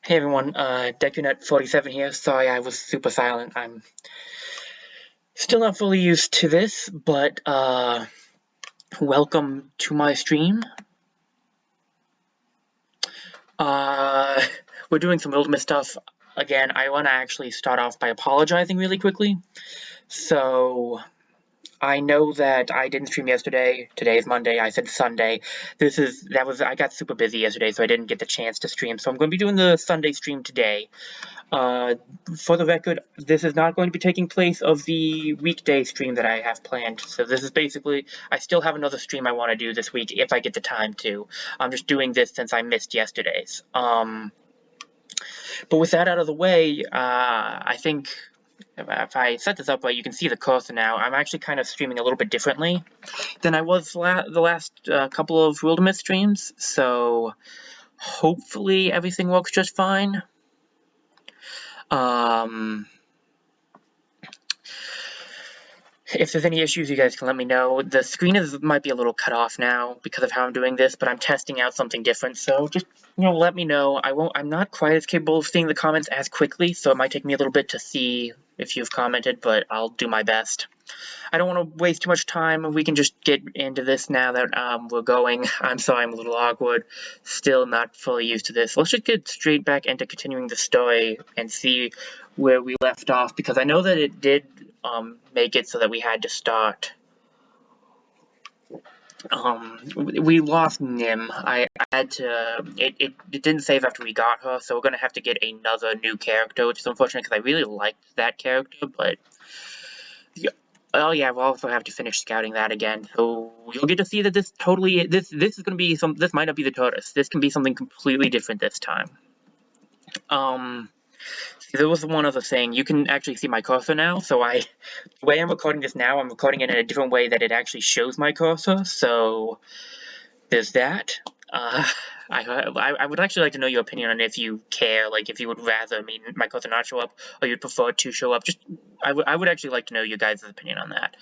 Hey everyone, DecuNet47 here. Sorry I was super silent. I'm still not fully used to this, but welcome to my stream. We're doing some Wildermyth stuff. Again, I want to actually start off by apologizing really quickly. So, I know that I didn't stream yesterday. Today is Monday. I said Sunday. I got super busy yesterday, so I didn't get the chance to stream. So I'm going to be doing the Sunday stream today. For the record, this is not going to be taking place of the weekday stream that I have planned. So this is basically, I still have another stream I want to do this week if I get the time to. I'm just doing this since I missed yesterday's. But with that out of the way, I think if I set this up right, you can see the cursor now. I'm actually kind of streaming a little bit differently than I was the last couple of Wildermyth streams. So hopefully everything works just fine. If there's any issues, you guys can let me know. The screen might be a little cut off now because of how I'm doing this, but I'm testing out something different. So just let me know. I'm not quite as capable of seeing the comments as quickly, so it might take me a little bit to see if you've commented, but I'll do my best. I don't want to waste too much time. We can just get into this now that we're going. I'm sorry I'm a little awkward. Still not fully used to this. Let's just get straight back into continuing the story and see where we left off, because I know that it did make it so that we had to start. We lost Nim. I had to. It didn't save after we got her, so we're gonna have to get another new character, which is unfortunate because I really liked that character, but. Oh yeah, we'll also have to finish scouting that again. So you'll get to see that this is gonna be this might not be the tortoise. This can be something completely different this time. There was one other thing. You can actually see my cursor now. So the way I'm recording this now, I'm recording it in a different way that it actually shows my cursor. So there's that. I would actually like to know your opinion on if you care, like if you would rather my cursor not show up, or you'd prefer it to show up. I would actually like to know your guys' opinion on that.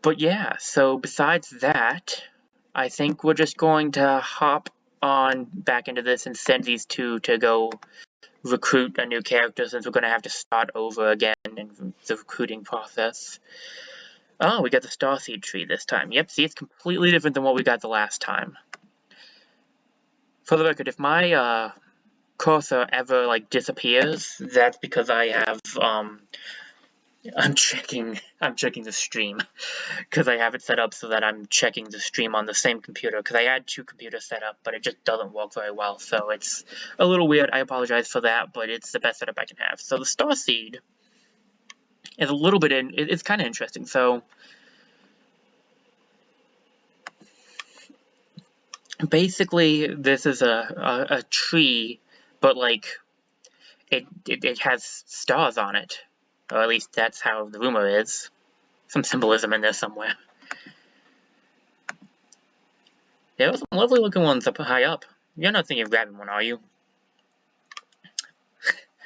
But yeah, so besides that, I think we're just going to hop on back into this and send these two to go recruit a new character, since we're going to have to start over again in the recruiting process. Oh, we got the starseed tree this time. Yep, see, it's completely different than what we got the last time. For the record, if my cursor ever disappears, that's because I have I'm checking the stream, because I have it set up so that I'm checking the stream on the same computer, because I had two computers set up, but it just doesn't work very well, so it's a little weird. I apologize for that, but it's the best setup I can have. So the starseed is a little bit it's kind of interesting. So basically this is a tree, but it has stars on it, or at least that's how the rumor is. Some symbolism in there somewhere. There are some lovely looking ones up high up. You're not thinking of grabbing one, are you?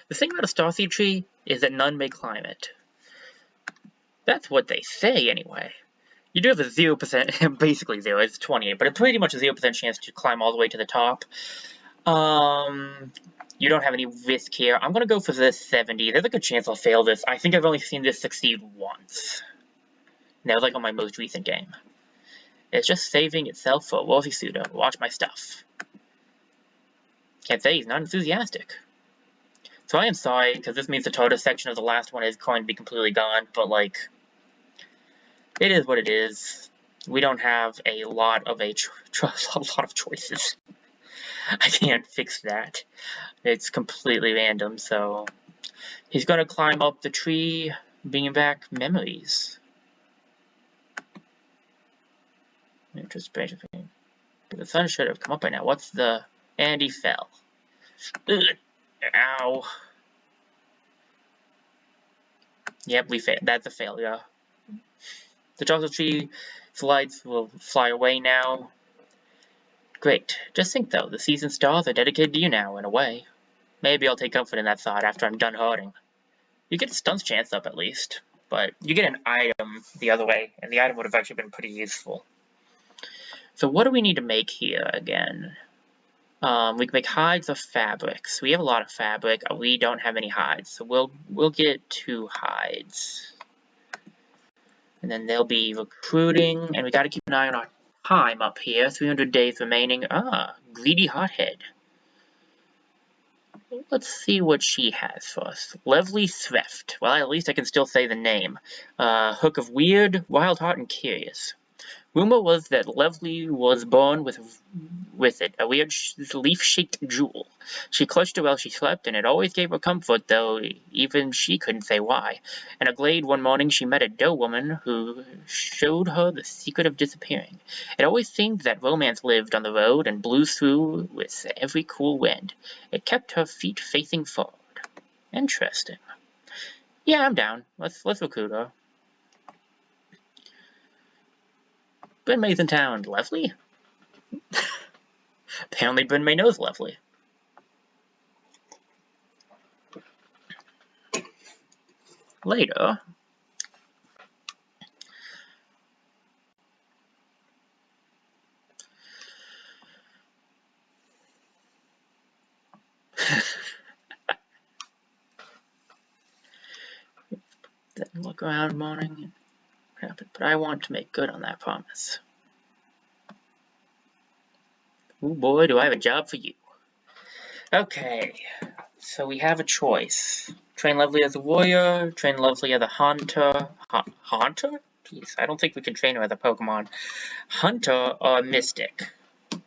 The thing about a starseed tree is that none may climb it. That's what they say, anyway. You do have a 0%, basically 0, it's 28, but a pretty much a 0% chance to climb all the way to the top. You don't have any risk here. I'm gonna go for this 70. There's a good chance I'll fail this. I think I've only seen this succeed once. And that was on my most recent game. It's just saving itself for Wolfie Suda. Watch my stuff. Can't say he's not enthusiastic. So I am sorry, because this means the tortoise section of the last one is going to be completely gone, but it is what it is. We don't have a lot of choices. I can't fix that. It's completely random, so he's gonna climb up the tree, bringing back memories. Interesting. The sun should have come up by now. What's the... And he fell. Ugh. Ow. Yep, we failed. That's a failure. The chocolate tree lights will fly away now. Great. Just think, though, the season stars are dedicated to you now, in a way. Maybe I'll take comfort in that thought after I'm done hurting. You get a stunts chance up, at least. But you get an item the other way, and the item would have actually been pretty useful. So what do we need to make here, again? We can make hides or fabrics. We have a lot of fabric. We don't have any hides, so we'll get 2 hides. And then they'll be recruiting, and we got to keep an eye on our time up here. 300 days remaining. Greedy hothead. Let's see what she has for us. Lovely Thrift. Well, at least I can still say the name. Hook of Weird, Wild Heart, and Curious. Rumor was that Lovely was born with it, a weird leaf-shaped jewel. She clutched it while she slept, and it always gave her comfort, though even she couldn't say why. In a glade one morning she met a doe woman who showed her the secret of disappearing. It always seemed that romance lived on the road and blew through with every cool wind. It kept her feet facing forward. Interesting. Yeah, I'm down. Let's recruit her. Bryn May's in town. Lovely? Apparently Bryn May knows Lovely. Later. Then look around morning and crap it, but I want to make good on that promise. Ooh boy, do I have a job for you. Okay, so we have a choice. Train Lovely as a warrior, train Lovely as a hunter. Hunter? Jeez, I don't think we can train her as a Pokemon. Hunter or Mystic? I'm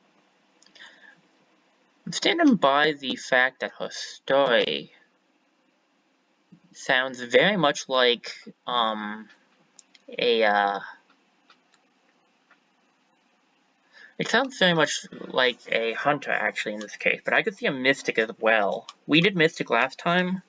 standing by the fact that her story sounds very much like, it sounds very much like a hunter, actually, in this case, but I could see a mystic as well. We did mystic last time.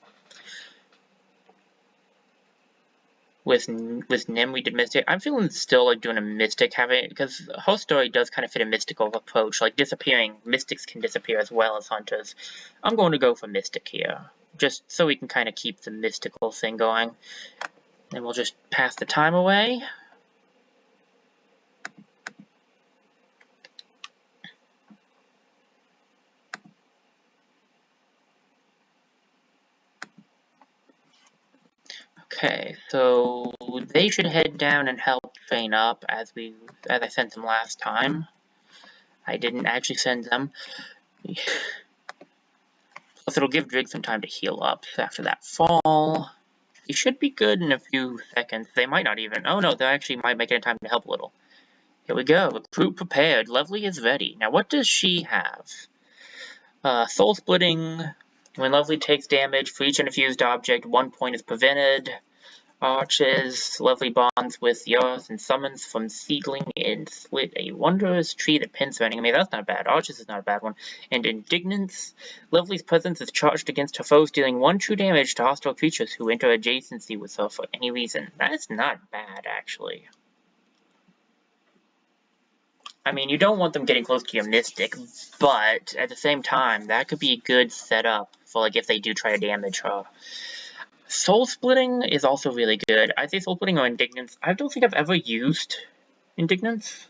With Nim, we did mystic. I'm feeling still like doing a mystic, because her story does kind of fit a mystical approach, like disappearing. Mystics can disappear as well as hunters. I'm going to go for mystic here, just so we can kind of keep the mystical thing going. And we'll just pass the time away. Okay, so they should head down and help train up as I sent them last time. I didn't actually send them. Plus, it'll give Drake some time to heal up after that fall. He should be good in a few seconds. They might not even. Oh no, they actually might make it in time to help a little. Here we go. Recruit prepared. Lovely is ready. Now, what does she have? Soul splitting. When Lovely takes damage for each infused object, 1 point is prevented. Arches, Lovely bonds with the earth and summons from seedling and split a wondrous tree that pins her enemy. That's not bad. Arches is not a bad one. And Indignance, Lovely's presence is charged against her foes, dealing 1 true damage to hostile creatures who enter adjacency with her for any reason. That's not bad, actually. I mean, you don't want them getting close to your Mystic, but at the same time, that could be a good setup for like if they do try to damage her. Soul Splitting is also really good. I say Soul Splitting or Indignance. I don't think I've ever used Indignance.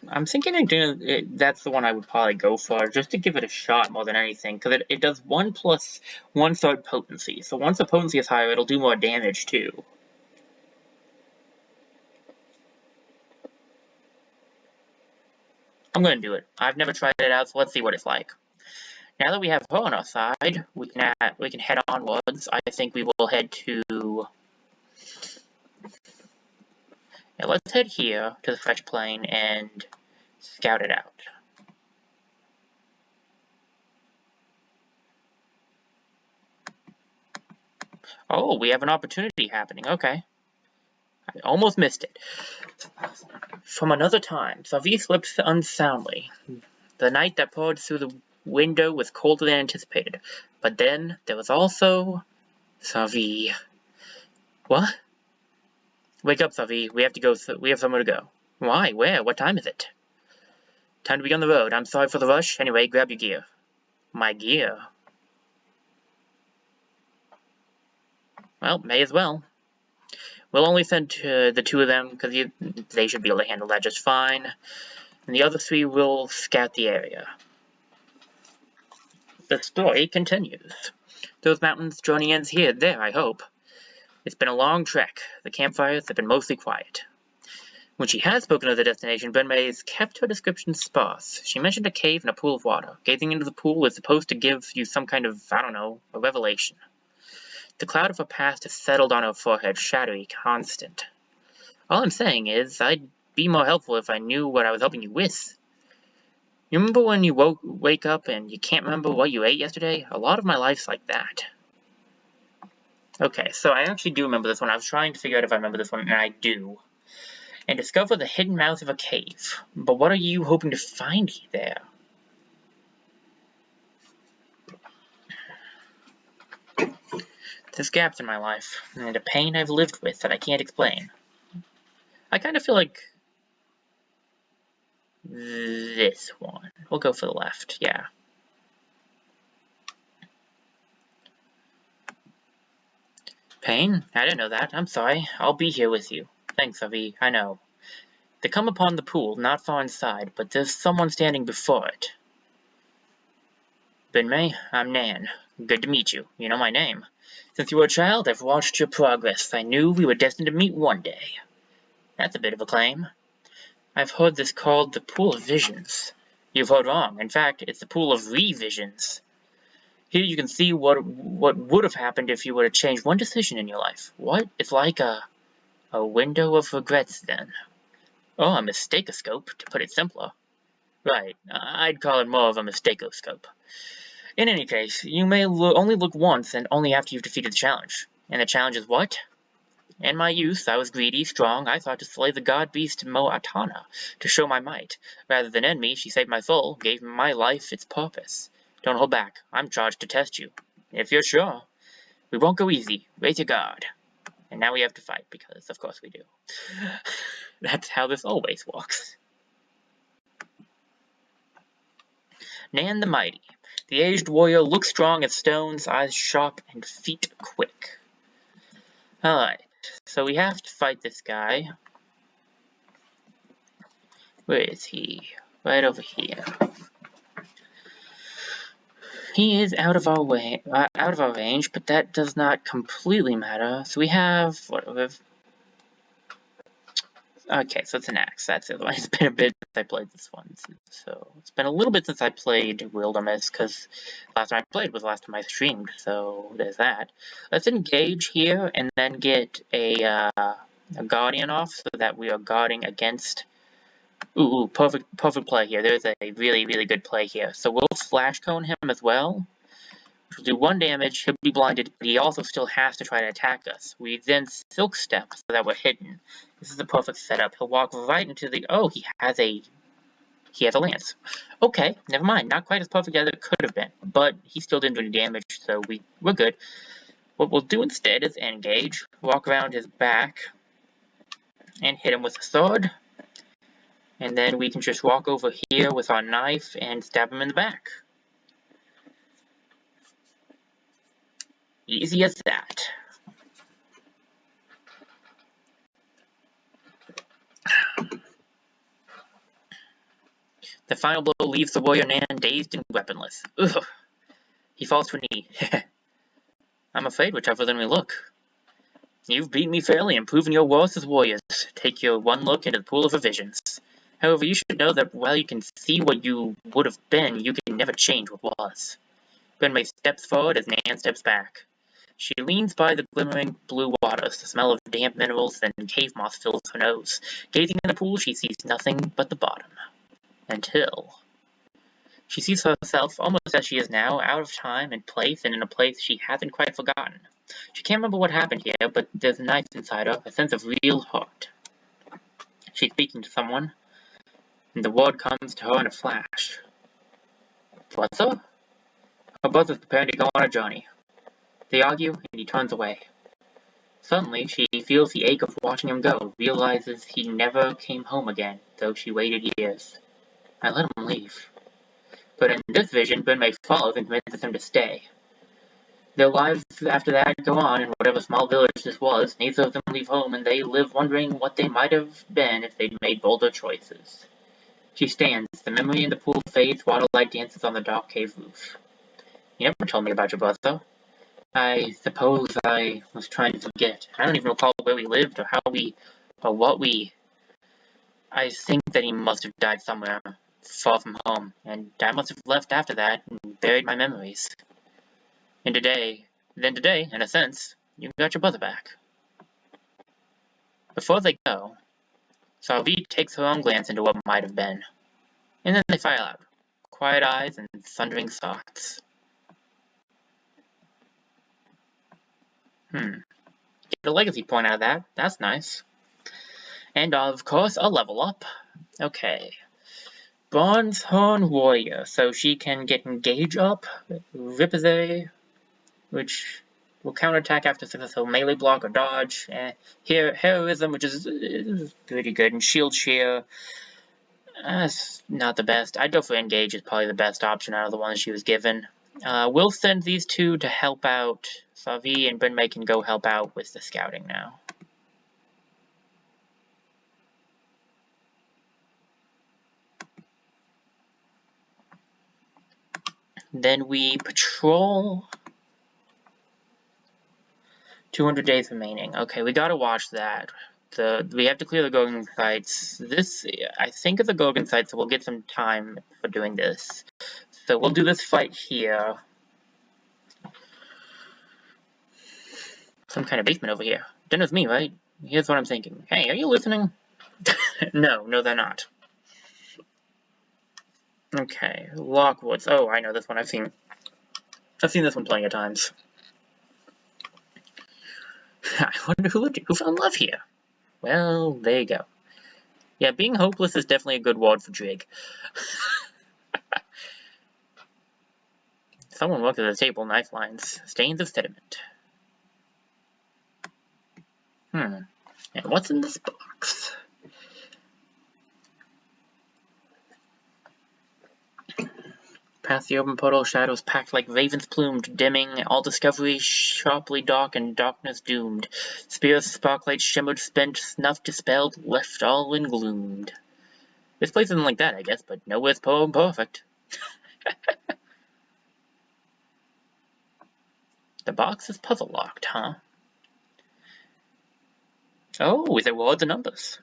I'm thinking Indignance, that's the one I would probably go for, just to give it a shot more than anything, because it does 1 plus 1/3 potency. So once the potency is higher, it'll do more damage too. I'm going to do it. I've never tried it out, so let's see what it's like. Now that we have her on our side, we can head onwards. I think we will head to... Yeah, let's head here to the Fresh Plain and scout it out. Oh, we have an opportunity happening. Okay. I almost missed it. From another time, Savi slept unsoundly. The night that poured through the window was colder than anticipated. But then there was also Savi. What? Wake up, Savi. We have to go. We have somewhere to go. Why? Where? What time is it? Time to be on the road. I'm sorry for the rush. Anyway, grab your gear. My gear? Well, may as well. We'll only send the 2 of them, because they should be able to handle that just fine. And the other 3 will scout the area. The story continues. Those mountains journey ends there, I hope. It's been a long trek. The campfires have been mostly quiet. When she has spoken of the destination, Benmay's kept her description sparse. She mentioned a cave and a pool of water. Gazing into the pool is supposed to give you some kind of, I don't know, a revelation. The cloud of her past has settled on her forehead, shadowy, constant. All I'm saying is, I'd be more helpful if I knew what I was helping you with. You remember when you wake up and you can't remember what you ate yesterday? A lot of my life's like that. Okay, so I actually do remember this one. I was trying to figure out if I remember this one, and I do. And discover the hidden mouth of a cave. But what are you hoping to find there? There's gaps in my life, and a pain I've lived with that I can't explain. I kind of feel like this one. We'll go for the left, yeah. Pain? I didn't know that. I'm sorry. I'll be here with you. Thanks, Avi. I know. They come upon the pool, not far inside, but there's someone standing before it. Benmay, I'm Nan. Good to meet you. You know my name. Since you were a child, I've watched your progress. I knew we were destined to meet one day. That's a bit of a claim. I've heard this called the Pool of Visions. You've heard wrong. In fact, it's the Pool of Revisions. Here you can see what would have happened if you were to change one decision in your life. What? It's like a window of regrets, then. Oh, a mistakoscope, to put it simpler. Right, I'd call it more of a mistakoscope. In any case, you may only look once and only after you've defeated the challenge. And the challenge is what? In my youth, I was greedy, strong. I thought to slay the god beast Mo'atana to show my might. Rather than end me, she saved my soul, gave my life its purpose. Don't hold back. I'm charged to test you. If you're sure. We won't go easy. Raise your guard. And now we have to fight, because of course we do. That's how this always works. Nan the Mighty. The aged warrior looks strong as stones, eyes sharp, and feet quick. Alright, so we have to fight this guy. Where is he? Right over here. He is out of our range, but that does not completely matter. So we have okay, so it's an axe. That's the other one. It's been a bit since I played this one. So it's been a little bit since I played Wildermyth, because last time I played was the last time I streamed. So there's that. Let's engage here and then get a guardian off so that we are guarding against. Ooh, perfect play here. There's a really, really good play here. So we'll flash cone him as well, which will do 1 damage. He'll be blinded, but he also still has to try to attack us. We then silk step so that we're hidden. This is the perfect setup. He'll walk right into the. Oh, he has a lance. Okay, never mind. Not quite as perfect as it could have been, but he still didn't do any damage, so we're good. What we'll do instead is engage, walk around his back, and hit him with a sword. And then we can just walk over here with our knife and stab him in the back. Easy as that. The final blow leaves the warrior Nan dazed and weaponless. Ugh. He falls to a knee. I'm afraid we're tougher than we look. You've beaten me fairly and proven your worth as warriors. Take your one look into the pool of visions. However, you should know that while you can see what you would have been, you can never change what was. Benmay steps forward as Nan steps back. She leans by the glimmering blue waters. The smell of damp minerals and cave moss fills her nose. Gazing in the pool, she sees nothing but the bottom. Until she sees herself almost as she is now, out of time and place, and in a place she hasn't quite forgotten. She can't remember what happened here, but there's a knife inside her, a sense of real hurt. She's speaking to someone, and the word comes to her in a flash. Brother? Her brother's preparing to go on a journey. They argue, and he turns away. Suddenly, she feels the ache of watching him go, realizes he never came home again, though she waited years. I let him leave. But in this vision, Benmay follows and convinces him to stay. Their lives after that go on in whatever small village this was. Neither of them leave home, and they live wondering what they might have been if they'd made bolder choices. She stands. The memory in the pool fades, waterlight dances on the dark cave roof. You never told me about your brother. I suppose I was trying to forget. I don't even recall where we lived or how we, or what we. I think that he must have died somewhere far from home, and I must have left after that and buried my memories. And today, in a sense, you got your brother back. Before they go, Salvi takes her own glance into what might have been, and then they file out, quiet eyes and thundering thoughts. Get a legacy point out of that. That's nice. And of course, a level up. Okay. Bronzehorn Warrior, so she can get engage up, Ripazay, which will counterattack after successful melee block or dodge, Heroism, which is pretty good, and Shield Shear, that's not the best. I'd go for Engage, is probably the best option out of the ones she was given. We'll send these two to help out. Savi and Brinmei can go help out with the scouting now. Then we patrol. 200 days remaining. Okay, we gotta watch that. We have to clear the Gorgon sites. I think of the Gorgon sites, so we'll get some time for doing this. So we'll do this fight here. Some kind of basement over here. Dinner's me, right? Here's what I'm thinking. Hey, are you listening? No, they're not. Okay, Lockwoods. Oh, I know this one. I've seen this one plenty of times. I wonder who found love here. Well, there you go. Yeah, being hopeless is definitely a good word for Drig. Someone looked at the table, knife lines. Stains of sediment. And what's in this box? Past the open portal, shadows packed like ravens plumed, dimming, all discovery sharply dark and darkness doomed. Spears sparklight shimmered, spent, snuff dispelled, left all engloomed. This place isn't like that, I guess, but nowhere's perfect. The box is puzzle locked, huh? Oh, is it words or numbers?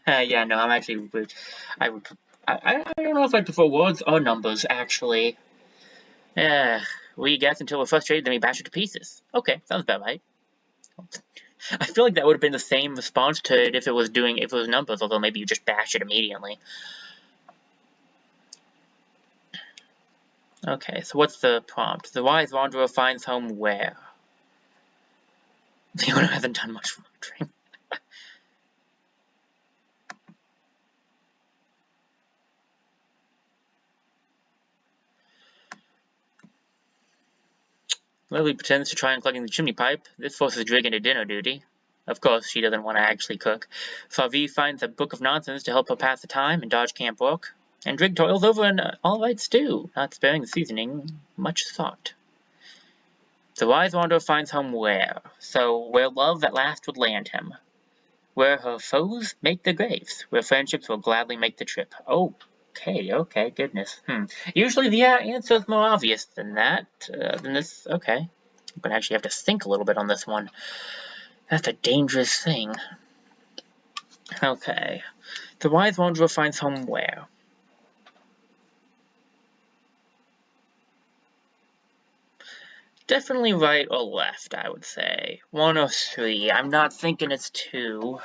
Yeah, no, I'm actually. I don't know if I prefer words or numbers, actually. We guess until we're frustrated, then we bash it to pieces. Okay, sounds about right. I feel like that would have been the same response to it if it was numbers, although maybe you just bash it immediately. Okay, so what's the prompt? The wise wanderer finds home where? The owner hasn't done much wandering. Lily pretends to try unclogging the chimney pipe. This forces Drig into dinner duty. Of course, she doesn't want to actually cook. Favi finds a book of nonsense to help her pass the time, and dodge camp work. And Drig toils over an all-right stew, not sparing the seasoning. Much thought. The wise wanderer finds home where? So, where love at last would land him. Where her foes make their graves. Where friendships will gladly make the trip. Okay, goodness. Usually the answer is more obvious than that. Than this. Okay. I'm gonna actually have to think a little bit on this one. That's a dangerous thing. Okay. The wise wanderer finds home where? Definitely right or left, I would say. 1 or 3. I'm not thinking it's 2.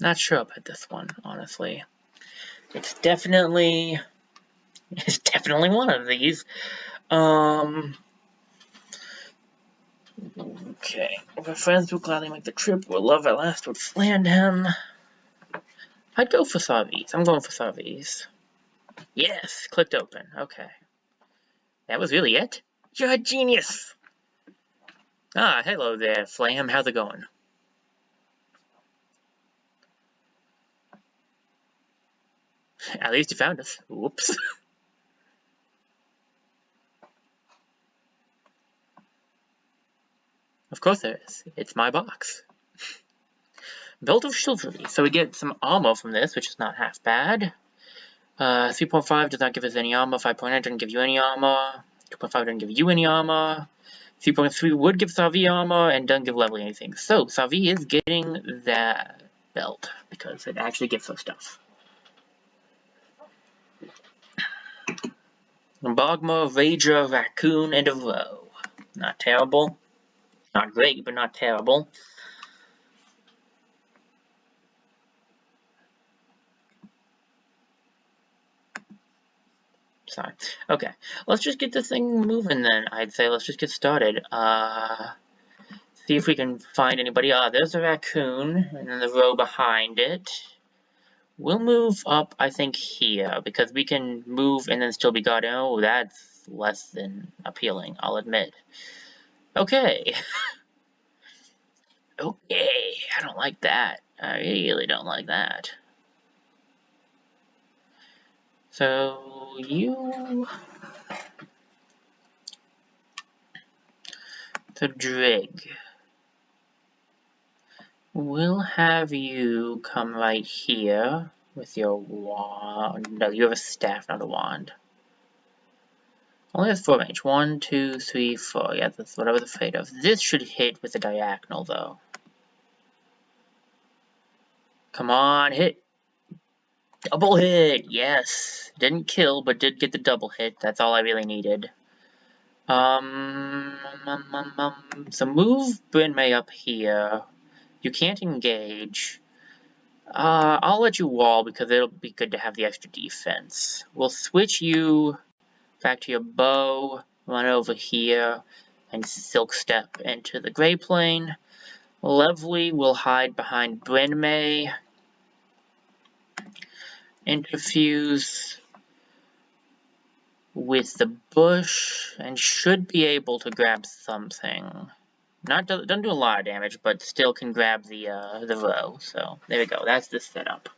Not sure about this one, honestly. It's definitely one of these. Okay. If our friends will gladly make the trip, will love at last would land him. I'd go for Sarvies. I'm going for Sarvies. Yes! Clicked open. Okay. That was really it? You're a genius! Ah, hello there, Flam. How's it going? At least you found us. Whoops. Of course there is. It's my box. Belt of Chivalry. So we get some armor from this, which is not half bad. 3.5 does not give us any armor. 5.9 doesn't give you any armor. 2.5 doesn't give you any armor. 3.3 would give Savi armor and doesn't give Lovely anything. So Savi is getting that belt because it actually gives her stuff. Bogma, Rager, Raccoon, and a Row. Not terrible. Not great, but not terrible. Sorry. Okay, let's just get this thing moving then, I'd say. Let's just get started. See if we can find anybody. There's a raccoon, and then the row behind it. We'll move up, I think, here, because we can move and then still be guarded. Oh, that's less than appealing, I'll admit. Okay. Okay, I don't like that. I really don't like that. So, you... The Drig. We'll have you come right here with your wand. No, you have a staff, not a wand. Only has 4 range. 1, 2, 3, 4. Yeah, that's what I was afraid of. This should hit with a diagonal, though. Come on, hit! Double hit! Yes! Didn't kill, but did get the double hit. That's all I really needed. So move Brynmay up here. You can't engage. I'll let you wall because it'll be good to have the extra defense. We'll switch you back to your bow, run over here, and silk step into the gray plane. Lovely will hide behind Brynmay. Interfuse with the bush and should be able to grab something. Doesn't do a lot of damage, but still can grab the row. So there we go. That's the setup.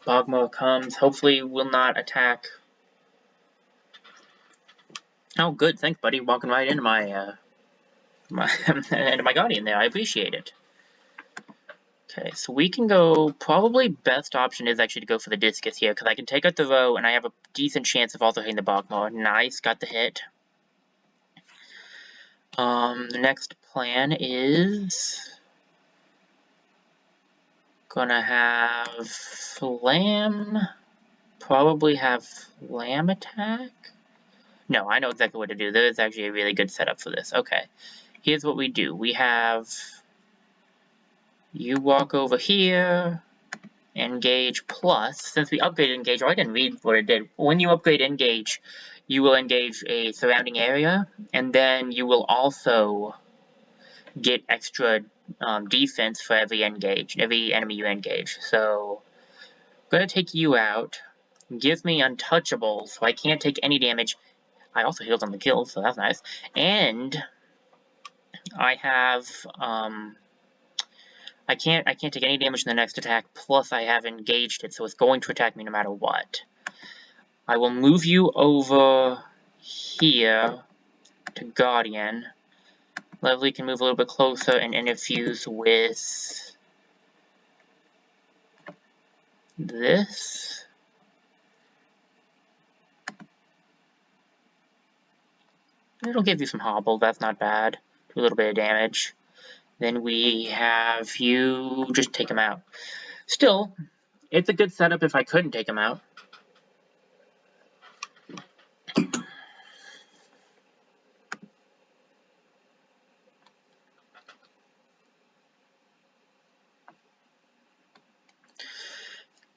Bogmo comes. Hopefully will not attack. Oh, good. Thanks, buddy. Walking right into my into my guardian there. I appreciate it. Okay, so we can go. Probably best option is actually to go for the discus here because I can take out the row and I have a decent chance of also hitting the Bogmo. Nice, got the hit. The next plan is gonna have Lamb, probably have Lamb attack. No, I know exactly what to do. There is actually a really good setup for this. Okay, here's what we do. We have you walk over here, engage plus. Since we upgraded engage, I didn't read what it did. When you upgrade engage, you will engage a surrounding area, and then you will also get extra defense for every enemy you engage. So, I'm gonna take you out. Gives me untouchable, so I can't take any damage. I also healed on the kill, so that's nice. And I have I can't take any damage in the next attack. Plus, I have engaged it, so it's going to attack me no matter what. I will move you over here to Guardian. Lovely can move a little bit closer and interfuse with this. It'll give you some hobble, that's not bad. Do a little bit of damage. Then we have you just take him out. Still, it's a good setup if I couldn't take him out.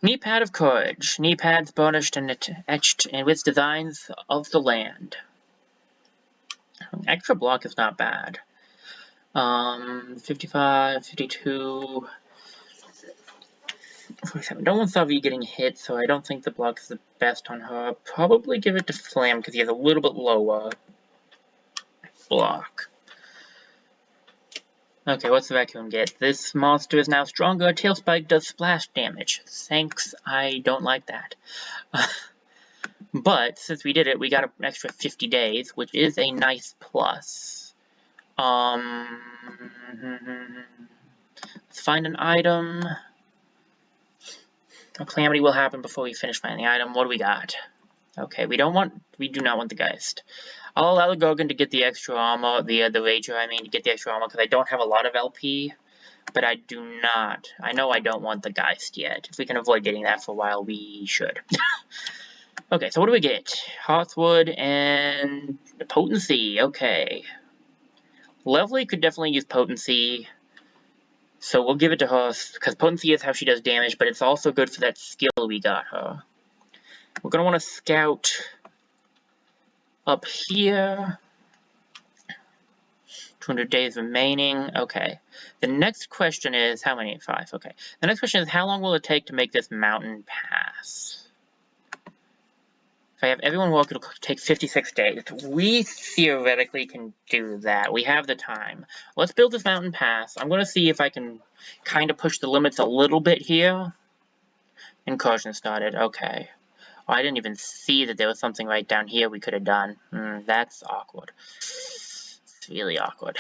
Knee pad of courage. Knee pads burnished and etched and with designs of the land. Extra block is not bad. 55, 52, 47. Don't want Savi getting hit, so I don't think the block is the best on her. Probably give it to Flam, because he has a little bit lower block. Okay, what's the vacuum get? This monster is now stronger. Tail Spike does splash damage. Thanks, I don't like that. But, since we did it, we got an extra 50 days, which is a nice plus. Let's find an item. A calamity will happen before we finish finding the item. What do we got? Okay, we do not want the Geist. I'll allow the Gorgon to get the extra armor, the Rager, I mean, to get the extra armor, because I don't have a lot of LP, but I know I don't want the Geist yet. If we can avoid getting that for a while, we should. Okay, so what do we get? Hearthwood and Potency, okay. Lovely could definitely use Potency, so we'll give it to her, because Potency is how she does damage, but it's also good for that skill we got her. We're going to want to scout up here. 200 days remaining. Okay. The next question is, how many? 5. Okay. The next question is, how long will it take to make this mountain pass? If I have everyone walk, it'll take 56 days. We theoretically can do that. We have the time. Let's build this mountain pass. I'm going to see if I can kind of push the limits a little bit here. Incursion started. Okay. Oh, I didn't even see that there was something right down here we could have done. That's awkward. It's really awkward.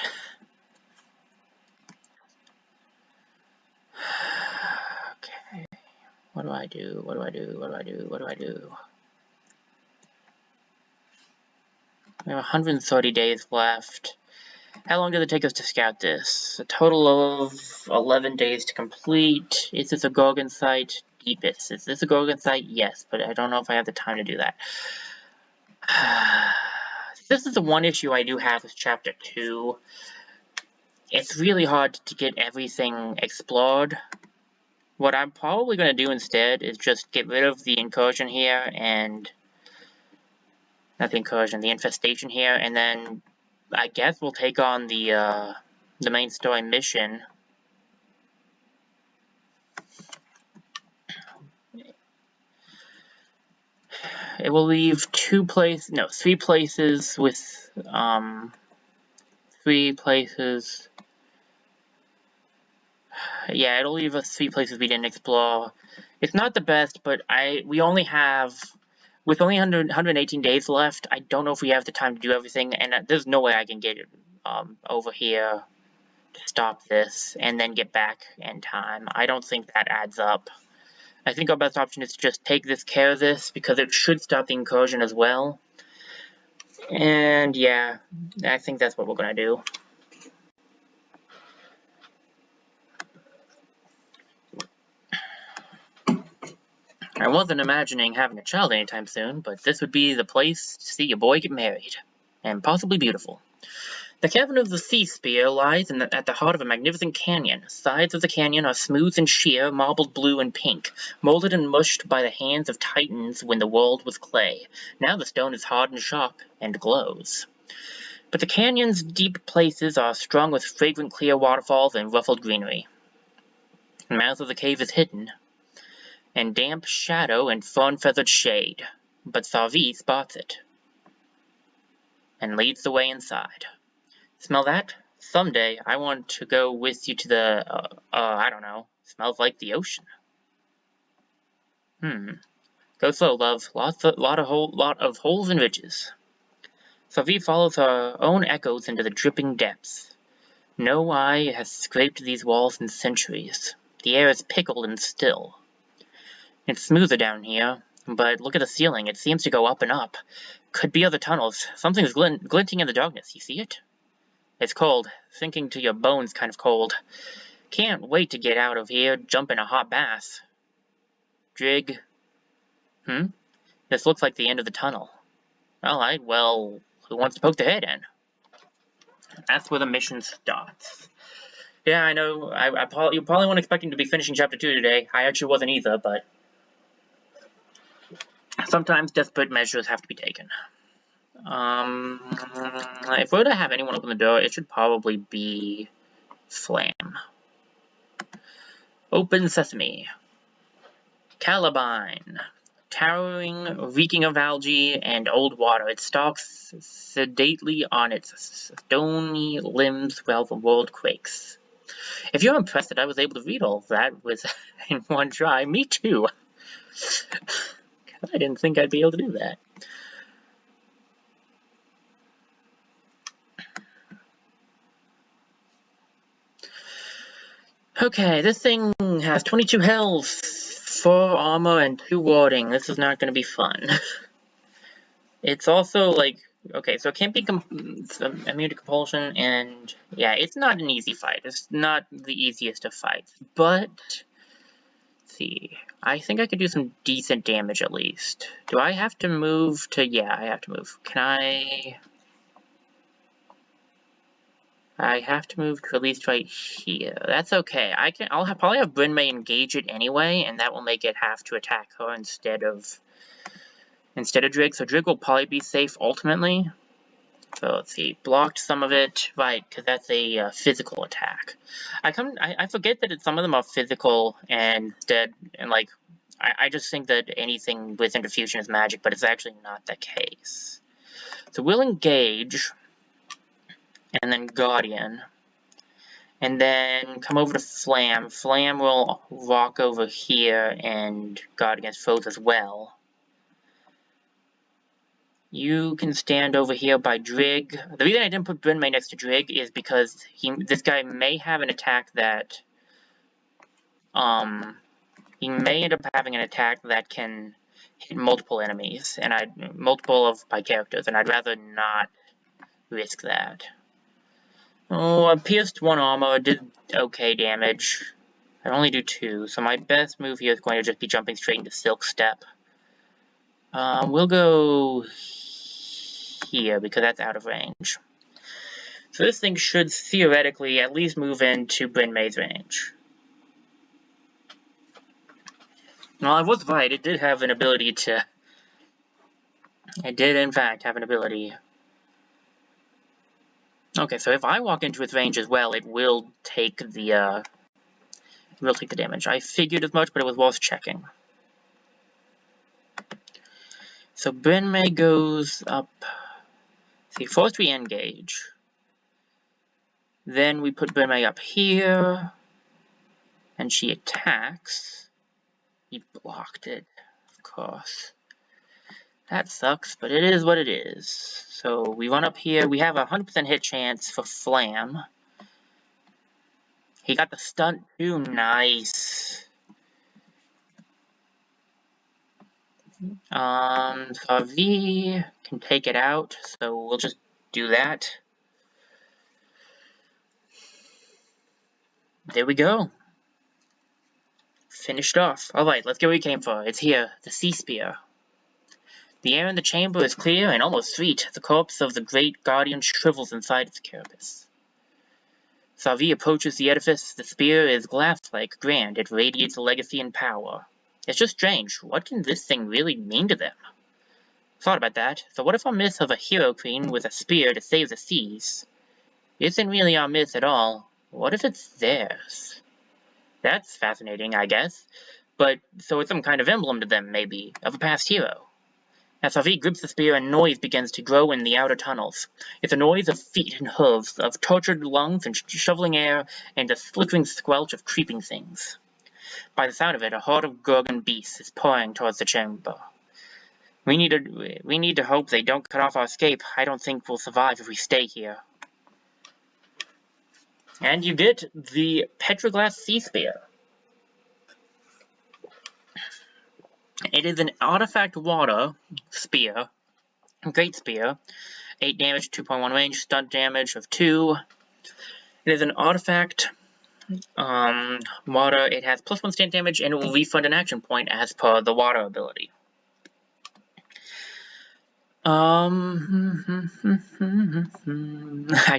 Okay. What do I do? What do I do? What do I do? What do I do? We have 130 days left. How long does it take us to scout this? A total of 11 days to complete. Is this a Gorgon site? Deepest. Is this a Gorgon site? Yes, but I don't know if I have the time to do that. This is the one issue I do have with Chapter 2. It's really hard to get everything explored. What I'm probably going to do instead is just get rid of the incursion here and... Not the incursion, the infestation here, and then I guess we'll take on the main story mission. It will leave 3 places with 3 places. Yeah, it'll leave us 3 places we didn't explore. It's not the best, but we only have, with only 118 days left, I don't know if we have the time to do everything, and there's no way I can get over here to stop this and then get back in time. I don't think that adds up. I think our best option is to just take care of this, because it should stop the incursion as well. And yeah, I think that's what we're going to do. I wasn't imagining having a child anytime soon, but this would be the place to see a boy get married. And possibly beautiful. The cavern of the Sea Spear lies at the heart of a magnificent canyon. The sides of the canyon are smooth and sheer, marbled blue and pink, molded and mushed by the hands of titans when the world was clay. Now the stone is hard and sharp, and glows. But the canyon's deep places are strung with fragrant clear waterfalls and ruffled greenery. The mouth of the cave is hidden, and damp shadow and fern-feathered shade, but Savi spots it, and leads the way inside. Smell that? Someday, I want to go with you to the, I don't know, smells like the ocean. Go slow, love. Lot of holes and ridges. Savi follows her own echoes into the dripping depths. No eye has scraped these walls in centuries. The air is pickled and still. It's smoother down here, but look at the ceiling. It seems to go up and up. Could be other tunnels. Something's glinting in the darkness. You see it? It's cold. Sinking to your bones kind of cold. Can't wait to get out of here, jump in a hot bath. Drig. This looks like the end of the tunnel. Alright, well, who wants to poke their head in? That's where the mission starts. Yeah, I know, you probably weren't expecting to be finishing Chapter 2 today. I actually wasn't either, but... sometimes desperate measures have to be taken. If we were to have anyone open the door, it should probably be Flam. Open sesame. Calabaine. Towering, reeking of algae and old water, it stalks sedately on its stony limbs while the world quakes. If you're impressed that I was able to read all of that with in one try, me too. I didn't think I'd be able to do that. Okay, this thing has 22 health, 4 armor, and 2 warding. This is not going to be fun. It's also like, okay, so it can't be immune to compulsion, and yeah, it's not an easy fight. It's not the easiest of fights, but let's see. I think I could do some decent damage at least. Do I have to move to? Yeah, I have to move. Can I? I have to move to at least right here. That's okay. I'll probably have Bryn May engage it anyway, and that will make it have to attack her instead of Drig. So Drig will probably be safe ultimately. So let's see, blocked some of it, right? Because that's a physical attack. I forget that some of them are physical and like I just think that anything with interfusion is magic, but it's actually not the case. So we'll engage. And then Guardian. And then come over to Flam. Flam will walk over here and guard against foes as well. You can stand over here by Drig. The reason I didn't put Bryn May next to Drig is because this guy may have an attack that he may end up having an attack that can hit multiple enemies and multiple of my characters, and I'd rather not risk that. Oh, I pierced 1 armor, did okay damage. I only do 2, so my best move here is going to just be jumping straight into Silk Step. We'll go here, because that's out of range. So this thing should theoretically at least move into Bryn May's range. Well, I was right, it did have an ability to... It did, in fact, have an ability... Okay, so if I walk into its range as well, it will take the damage. I figured as much, but it was worth checking. So Bryn May goes up. See, first we engage. Then we put Bryn May up here, and she attacks. He blocked it, of course. That sucks, but it is what it is. So we run up here. We have a 100% hit chance for Flam. He got the stunt too. Nice. So V can take it out. So we'll just do that. There we go. Finished off. Alright, let's get what we came for. It's here. The Sea Spear. The air in the chamber is clear and almost sweet. The corpse of the great guardian shrivels inside its carapace. Savi approaches the edifice. The spear is glass-like, grand. It radiates legacy and power. It's just strange. What can this thing really mean to them? Thought about that. So what if our myth of a hero queen with a spear to save the seas isn't really our myth at all? What if it's theirs? That's fascinating, I guess. But, so it's some kind of emblem to them, maybe, of a past hero. As Savi grips the spear, a noise begins to grow in the outer tunnels. It's a noise of feet and hooves, of tortured lungs and shoveling air, and a flickering squelch of creeping things. By the sound of it, a horde of Gorgon beasts is pouring towards the chamber. We need to hope they don't cut off our escape. I don't think we'll survive if we stay here. And you get the Petroglass Sea Spear. It is an artifact water spear, great spear, 8 damage, 2.1 range, stunt damage of 2. It is an artifact water. It has +1 stunt damage, and it will refund an action point as per the water ability. I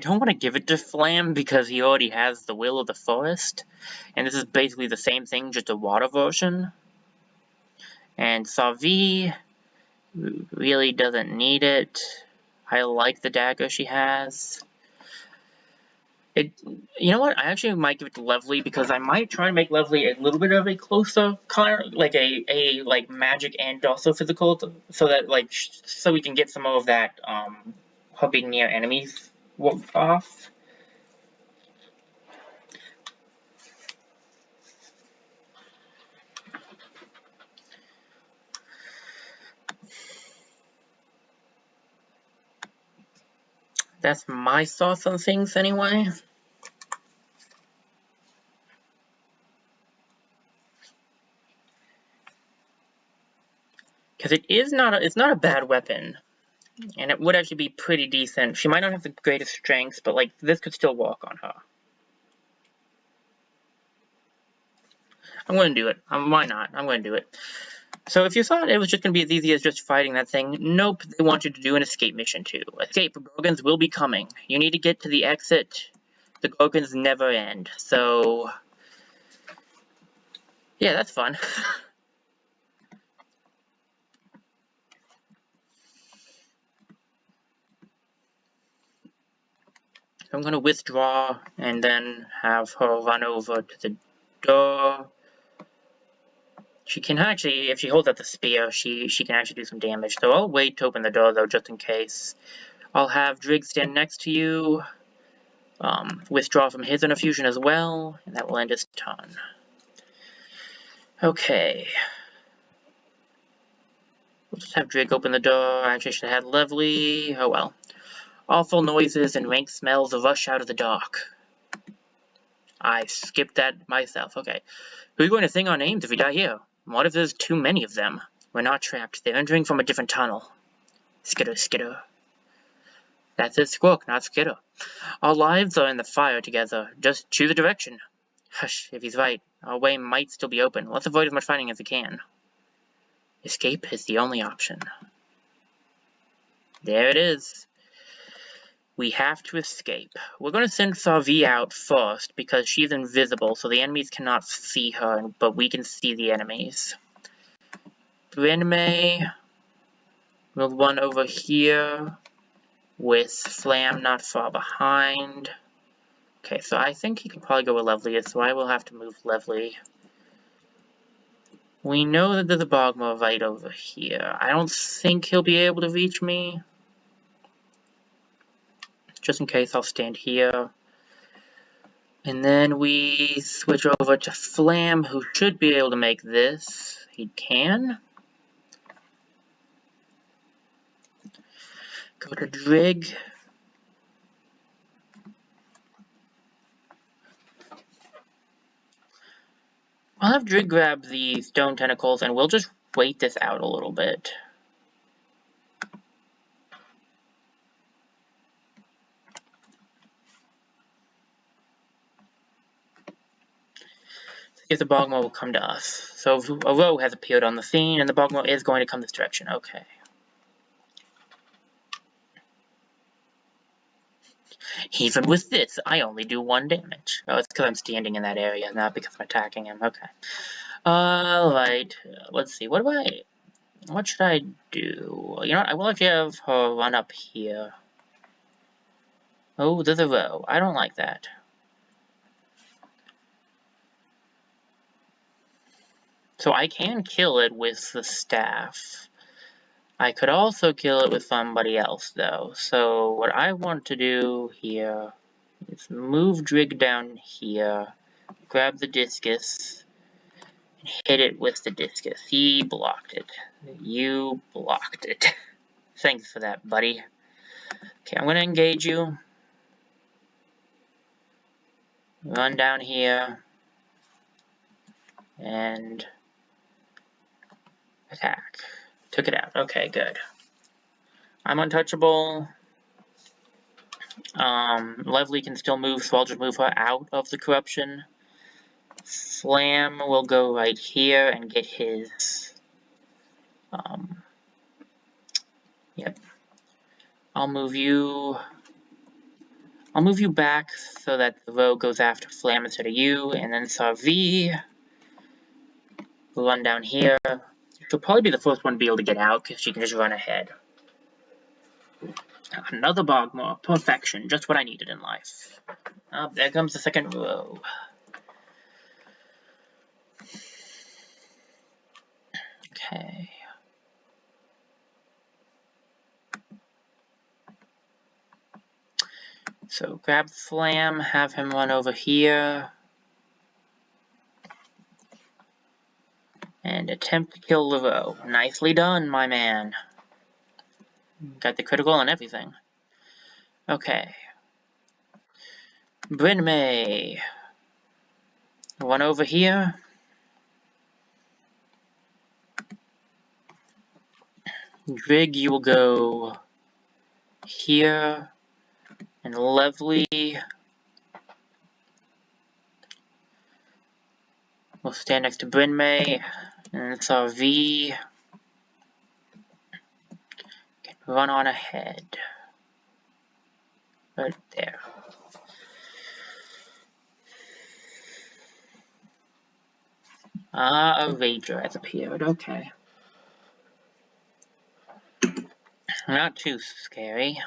don't want to give it to Flam because he already has the Will of the Forest, and this is basically the same thing, just a water version. And Savi really doesn't need it. I like the dagger she has. You know what? I actually might give it to Lovely because I might try and make Lovely a little bit of a closer color, like a like magic and also physical, so that like so we can get some of that her being near enemies off. That's my thoughts on things anyway. Because it's not a bad weapon, and it would actually be pretty decent. She might not have the greatest strength, but like this could still walk on her. I'm going to do it. Why not? I'm going to do it. So if you thought it was just going to be as easy as just fighting that thing, nope, they want you to do an escape mission too. Escape, Gorgons will be coming. You need to get to the exit. The Gorgons never end. So, yeah, that's fun. I'm going to withdraw and then have her run over to the door. She can actually, if she holds out the spear, she can actually do some damage. So I'll wait to open the door, though, just in case. I'll have Drig stand next to you. Withdraw from his inner fusion as well, and that will end his turn. Okay. We'll just have Drig open the door. Actually, I should have had Lovely. Oh well. Awful noises and rank smells rush out of the dark. I skipped that myself. Okay. Who's going to sing our names if we die here? What if there's too many of them? We're not trapped. They're entering from a different tunnel. Skitter, skitter. That's it, Squawk, not Skitter. Our lives are in the fire together. Just choose a direction. Hush, if he's right. Our way might still be open. Let's avoid as much fighting as we can. Escape is the only option. There it is. We have to escape. We're going to send Sarvi out first because she's invisible, so the enemies cannot see her, but we can see the enemies. Brenme will run over here with Flam not far behind. Okay, so I think he can probably go with Lovely, so I will have to move Lovely. We know that there's a Bogma right over here. I don't think he'll be able to reach me. Just in case, I'll stand here. And then we switch over to Flam, who should be able to make this. He can. Go to Drig. I'll have Drig grab the stone tentacles, and we'll just wait this out a little bit. If the Bogma will come to us. So a row has appeared on the scene, and the Bogma is going to come this direction. Okay. Even with this, I only do 1 damage. Oh, it's because I'm standing in that area, not because I'm attacking him. Okay. Alright. Let's see. What should I do? You know what? I will actually have her run up here. Oh, there's a row. I don't like that. So I can kill it with the staff. I could also kill it with somebody else, though. So what I want to do here is move Drig down here, grab the discus, and hit it with the discus. He blocked it. You blocked it. Thanks for that, buddy. Okay, I'm going to engage you. Run down here. And attack. Took it out. Okay, good. I'm untouchable. Lovely can still move, so I'll just move her out of the corruption. Flam will go right here and get his... Yep. I'll move you back so that the row goes after Flam instead of you, and then Sarvi will run down here. She'll probably be the first one to be able to get out, because she can just run ahead. Another Bogmore. Perfection. Just what I needed in life. Oh, there comes the second row. Okay. So grab Flam, have him run over here. And attempt to kill the row. Nicely done, my man. Got the critical and everything. Okay. Bryn May. Run over here. Drig, you will go here. And Lovely will stand next to Bryn May. And it's our V. Can run on ahead. Right there. A Rager has appeared. Okay. Not too scary.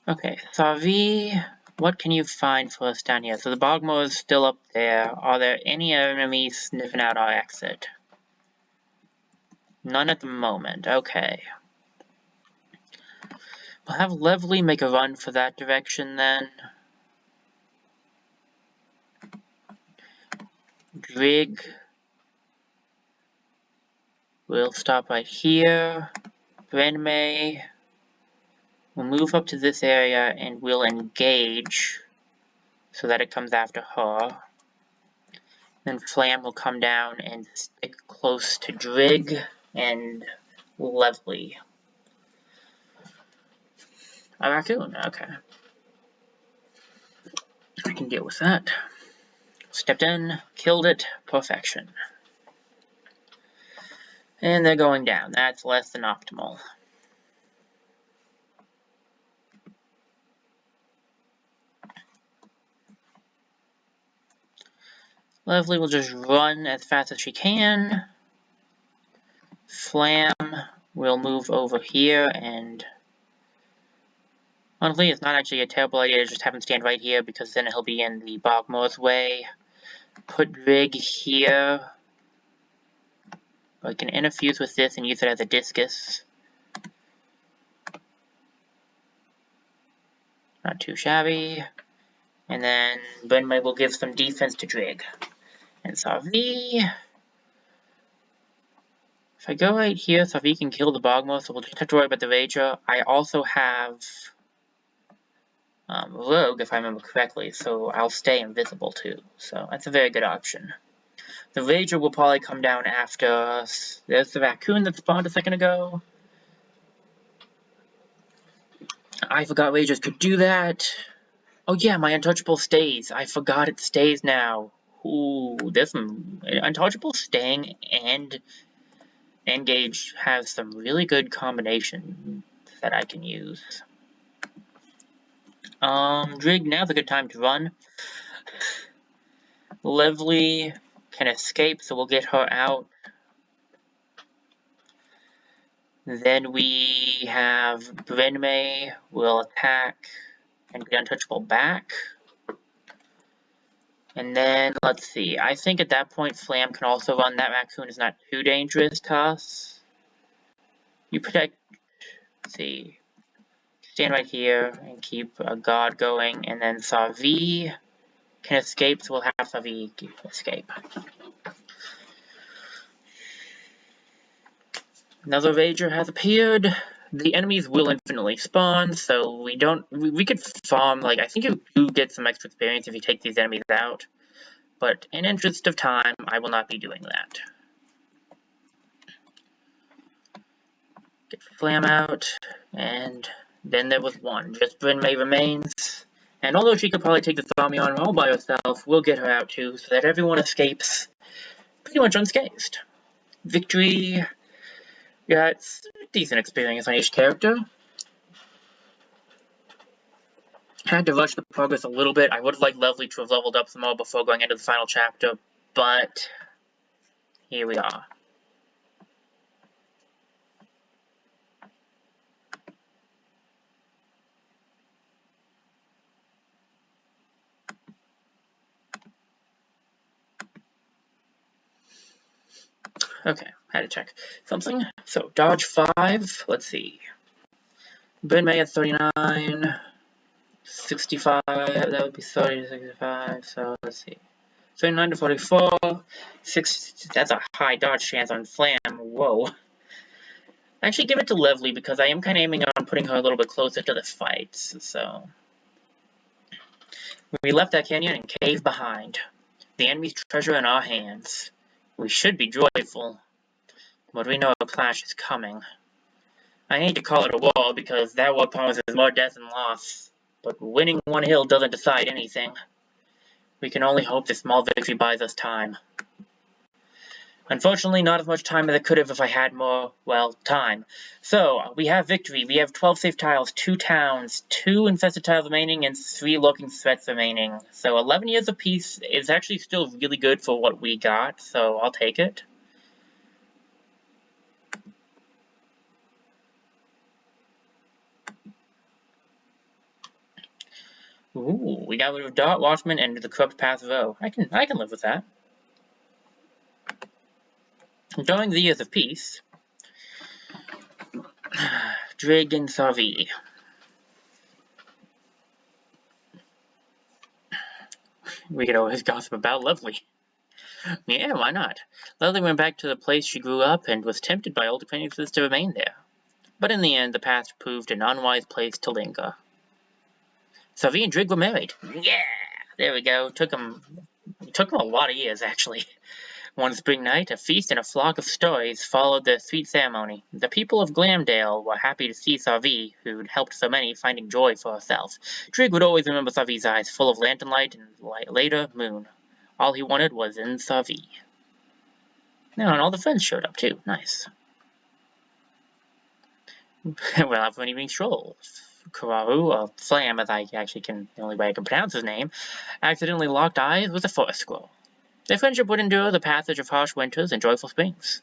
Okay, Savi, what can you find for us down here? So the Bogmore is still up there. Are there any enemies sniffing out our exit? None at the moment. Okay. We'll have Lovely make a run for that direction then. Drig will stop right here. Bryn May will move up to this area and will engage so that it comes after her. Then Flam will come down and stick close to Drig and Lovely. A raccoon, okay. I can deal with that. Stepped in, killed it, perfection. And they're going down. That's less than optimal. Lovely will just run as fast as she can. Flam will move over here, and honestly, it's not actually a terrible idea to just have him stand right here, because then he'll be in the Bogmore's way. Put Drig here. I can interfuse with this and use it as a discus. Not too shabby. And then Bryn May will give some defense to Drig. And Savi. If I go right here, Savi can kill the Bogmore, so we'll just have to worry about the Rager. I also have Rogue, if I remember correctly, so I'll stay invisible too. So that's a very good option. The Rager will probably come down after us. There's the raccoon that spawned a second ago. I forgot Ragers could do that. Oh yeah, my Untouchable stays. I forgot it stays now. Ooh, there's some Untouchable staying and Engage has some really good combinations that I can use. Drig, now's a good time to run. Lovely can escape, so we'll get her out. Then we have Bryn May will attack and get Untouchable back. And then, let's see, I think at that point Flam can also run. That raccoon is not too dangerous to us. You protect, let's see, stand right here and keep a guard going, and then Savi can escape, so we'll have Savi escape. Another Rager has appeared. The enemies will infinitely spawn, so we could farm, like, I think you do get some extra experience if you take these enemies out. But in interest of time, I will not be doing that. Get Flam out, and then there was one. Just Bryn May remains. And although she could probably take this army on all by herself, we'll get her out too, so that everyone escapes pretty much unscathed. Victory. Yeah, it's decent experience on each character. Had to rush the progress a little bit. I would have liked Lovely to have leveled up some more before going into the final chapter, but here we are. Okay, had to check something. So, dodge 5, let's see. Ben May at 39, 65, that would be 30 to 65, so let's see. 39 to 44, 6, that's a high dodge chance on Flam, whoa. Actually, give it to Lovely because I am kind of aiming on putting her a little bit closer to the fights, so. We left that canyon and cave behind. The enemy's treasure in our hands. We should be joyful, but we know a clash is coming. I hate to call it a war because that war promises more death and loss, but winning one hill doesn't decide anything. We can only hope this small victory buys us time. Unfortunately, not as much time as I could have if I had more, well, time. So, we have victory. We have 12 safe tiles, 2 towns, 2 infested tiles remaining, and 3 lurking threats remaining. So 11 years of peace is actually still really good for what we got, so I'll take it. Ooh, we got rid of Dart, Watchman, and the Corrupt Path Row. I can live with that. During the years of peace, Dragon Savi. We could always gossip about Lovely. Yeah, why not? Lovely went back to the place she grew up and was tempted by old acquaintances to remain there. But in the end, the past proved an unwise place to linger. Savi and Drig were married. Yeah! There we go. Took them a lot of years, actually. One spring night, a feast and a flock of stories followed the sweet ceremony. The people of Glamdale were happy to see Savi, who'd helped so many, finding joy for herself. Drig would always remember Savi's eyes full of lantern light and later moon. All he wanted was in Savi. Now, and all the friends showed up too. Nice. We'll have an evening stroll. Kararu, or Flam, as I actually can, the only way I can pronounce his name, accidentally locked eyes with a forest squirrel. Their friendship would endure the passage of harsh winters and joyful springs.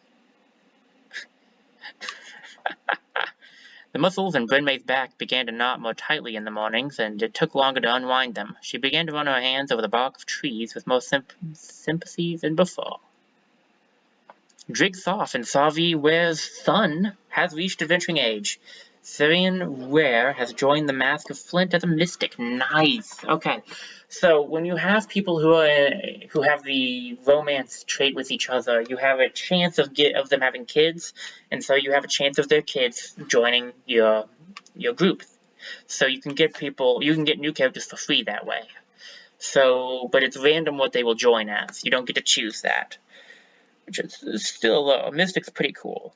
The muscles in Brynmay's back began to knot more tightly in the mornings, and it took longer to unwind them. She began to run her hands over the bark of trees with more sympathy than before. Drig's off, and Savi Ware's son has reached adventuring age. Syrian Ware has joined the Mask of Flint as a mystic. Nice. Okay, so when you have people who have the romance trait with each other, you have a chance of them having kids, and so you have a chance of their kids joining your group. So you can get new characters for free that way. So, but it's random what they will join as. You don't get to choose that. Which is still, Mystic's pretty cool.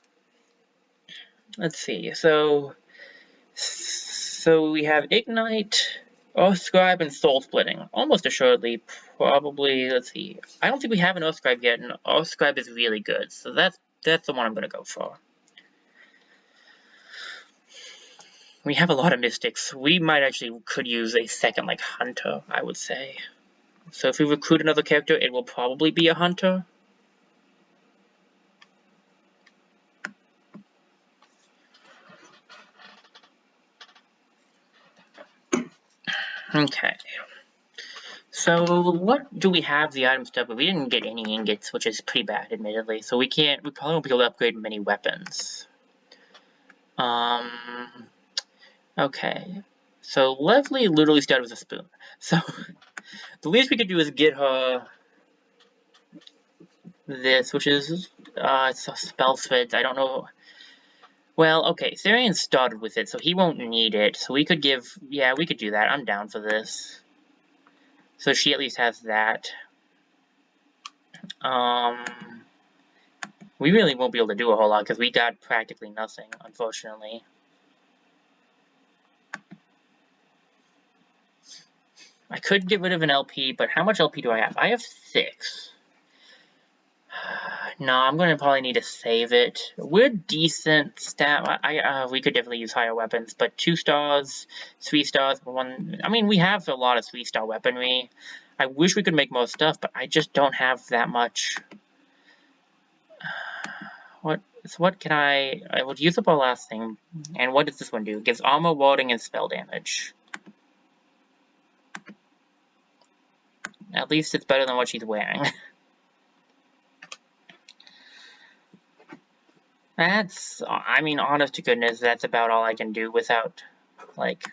Let's see, so we have Ignite, Earthscribe, and Soul Splitting. Almost assuredly, probably, let's see. I don't think we have an Earthscribe yet, and Earthscribe is really good, so that's the one I'm going to go for. We have a lot of Mystics. We could use a second, Hunter, I would say. So if we recruit another character, it will probably be a Hunter. Okay. So what do we have the item stuff, but we didn't get any ingots, which is pretty bad, admittedly. So we probably won't be able to upgrade many weapons. Okay. So Lovely literally started with a spoon. So the least we could do is get her this, which is it's a spell threads. I don't know. Well, okay, Syrian started with it, so he won't need it. So we could we could do that. I'm down for this. So she at least has that. We really won't be able to do a whole lot because we got practically nothing, unfortunately. I could get rid of an LP, but how much LP do I have? I have 6. No, I'm going to probably need to save it. We're decent stat. We could definitely use higher weapons, but 2 stars, 3 stars, 1. I mean, we have a lot of 3-star weaponry. I wish we could make more stuff, but I just don't have that much. What can I would use up our last thing. And what does this one do? It gives armor, warding, and spell damage. At least it's better than what she's wearing. I mean, honest to goodness, that's about all I can do without, like...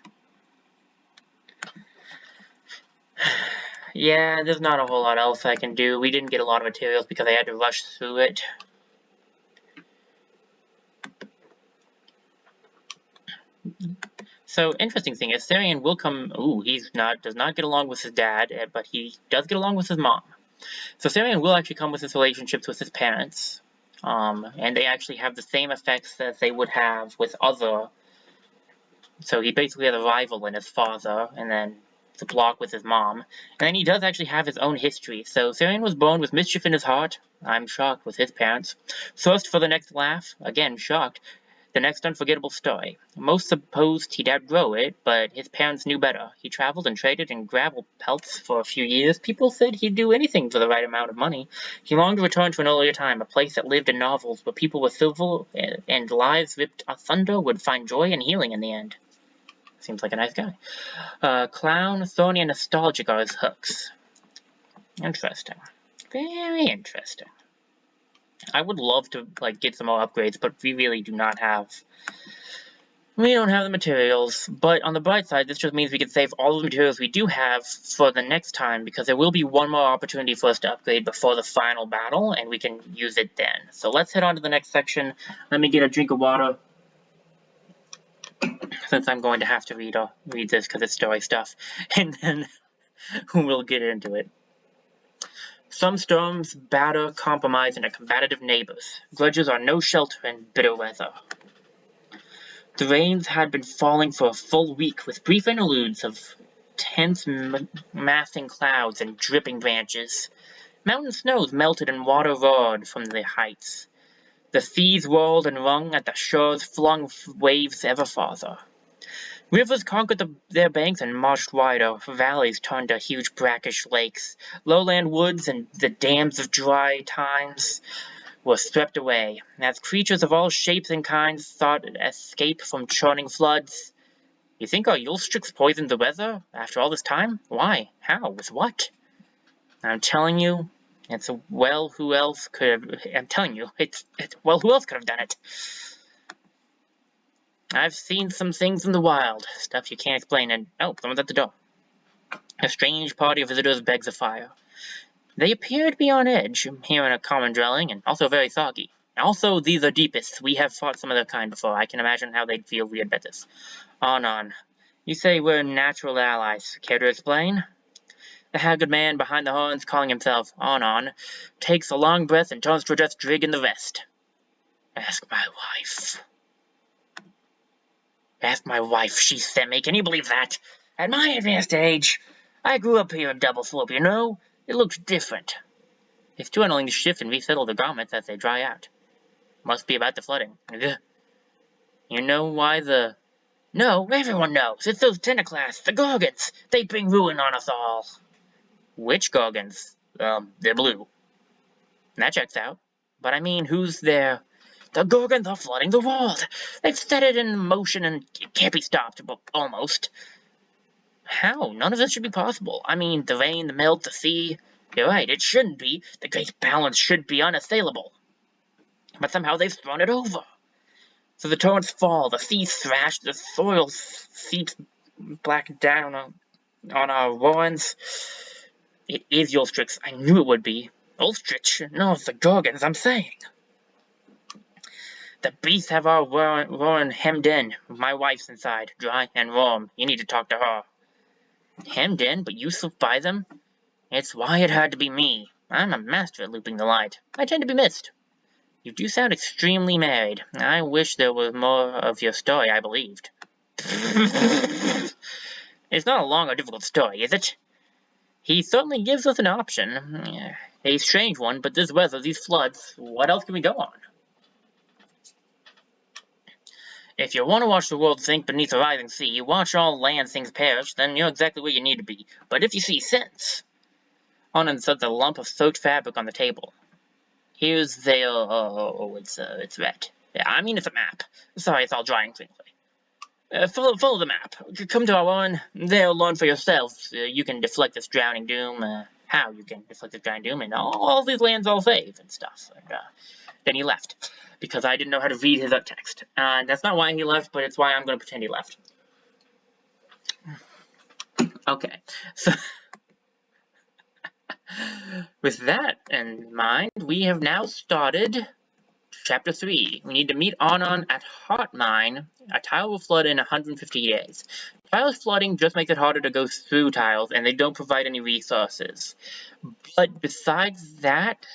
Yeah, there's not a whole lot else I can do. We didn't get a lot of materials because I had to rush through it. So, interesting thing is, Therian will come... Ooh, does not get along with his dad, but he does get along with his mom. So Therian will actually come with his relationships with his parents. And they actually have the same effects that they would have with other... So he basically has a rival in his father, and then the block with his mom. And then he does actually have his own history. So Therian was born with mischief in his heart. I'm shocked with his parents. Thirst for the next laugh. Again, shocked. The next unforgettable story. Most supposed he'd outgrow it, but his parents knew better. He traveled and traded in gravel pelts for a few years. People said he'd do anything for the right amount of money. He longed to return to an earlier time, a place that lived in novels, where people with silver and lives ripped asunder would find joy and healing in the end. Seems like a nice guy. Clown, thorny, and nostalgic are his hooks. Interesting. Very interesting. I would love to get some more upgrades, but we really do not have... We don't have the materials, but on the bright side, this just means we can save all the materials we do have for the next time, because there will be one more opportunity for us to upgrade before the final battle, and we can use it then. So let's head on to the next section. Let me get a drink of water, since I'm going to have to read this because it's story stuff, and then we'll get into it. Some storms batter, compromise, and are combative neighbors. Grudges are no shelter in bitter weather. The rains had been falling for a full week, with brief interludes of tense massing clouds and dripping branches. Mountain snows melted and water roared from the heights. The seas rolled and rung at the shores, flung waves ever farther. Rivers conquered their banks and marched wider. Valleys turned to huge brackish lakes. Lowland woods and the dams of dry times were swept away, as creatures of all shapes and kinds sought escape from churning floods. You think our Ulstryx poisoned the weather after all this time? Why? How? With what? I'm telling you, who else could have... I'm telling you, who else could have done it? I've seen some things in the wild, stuff you can't explain, and... Oh, someone's at the door. A strange party of visitors begs a fire. They appear to be on edge, here in a common dwelling, and also very soggy. Also, these are deepists. We have fought some of their kind before. I can imagine how they'd feel we had met this. On. You say we're natural allies. Care to explain? The haggard man behind the horns, calling himself On, takes a long breath and turns to address Drig and the rest. Ask my wife. Ask my wife, she sent me. Can you believe that? At my advanced age, I grew up here in Double Slope, you know? It looks different. It's too annoying to shift and resettle the garments as they dry out. Must be about the flooding. Ugh. You know why the... No, everyone knows. It's those Tentaclasts, the Gorgons. They bring ruin on us all. Which Gorgons? They're blue. That checks out. But I mean, who's there? The Gorgons are flooding the world. They've set it in motion and it can't be stopped, but almost. How? None of this should be possible. I mean, the rain, the melt, the sea. You're right, it shouldn't be. The great balance should be unassailable. But somehow they've thrown it over. So the torrents fall, the seas thrash, the soil seeps black down on our ruins. It is Ulstryx. I knew it would be. Ulstryx? No, it's the Gorgons, I'm saying. The beasts have our ruin hemmed in. My wife's inside, dry and warm. You need to talk to her. Hemmed in, but you slip by them? It's why it had to be me. I'm a master at looping the light. I tend to be missed. You do sound extremely married. I wish there was more of your story I believed. It's not a long or difficult story, is it? He certainly gives us an option. a strange one, but this weather, these floods, what else can we go on? If you want to watch the world sink beneath a rising sea, you watch all land things perish, then you're exactly where you need to be. But if you see sense, on and sets a lump of soaked fabric on the table. Here's their, it's red. Yeah, I mean it's a map. Sorry, it's all dry and crinkly. Follow the map. Come to our one. There, learn for yourself. You can deflect this drowning doom. How you can deflect this drowning doom, and all these lands all save and stuff. And, then he left, because I didn't know how to read his text. That's not why he left, but it's why I'm going to pretend he left. Okay, so with that in mind, we have now started Chapter 3. We need to meet Anon at Heart Mine. A tile will flood in 150 days. Tiles flooding just makes it harder to go through tiles, and they don't provide any resources. But besides that,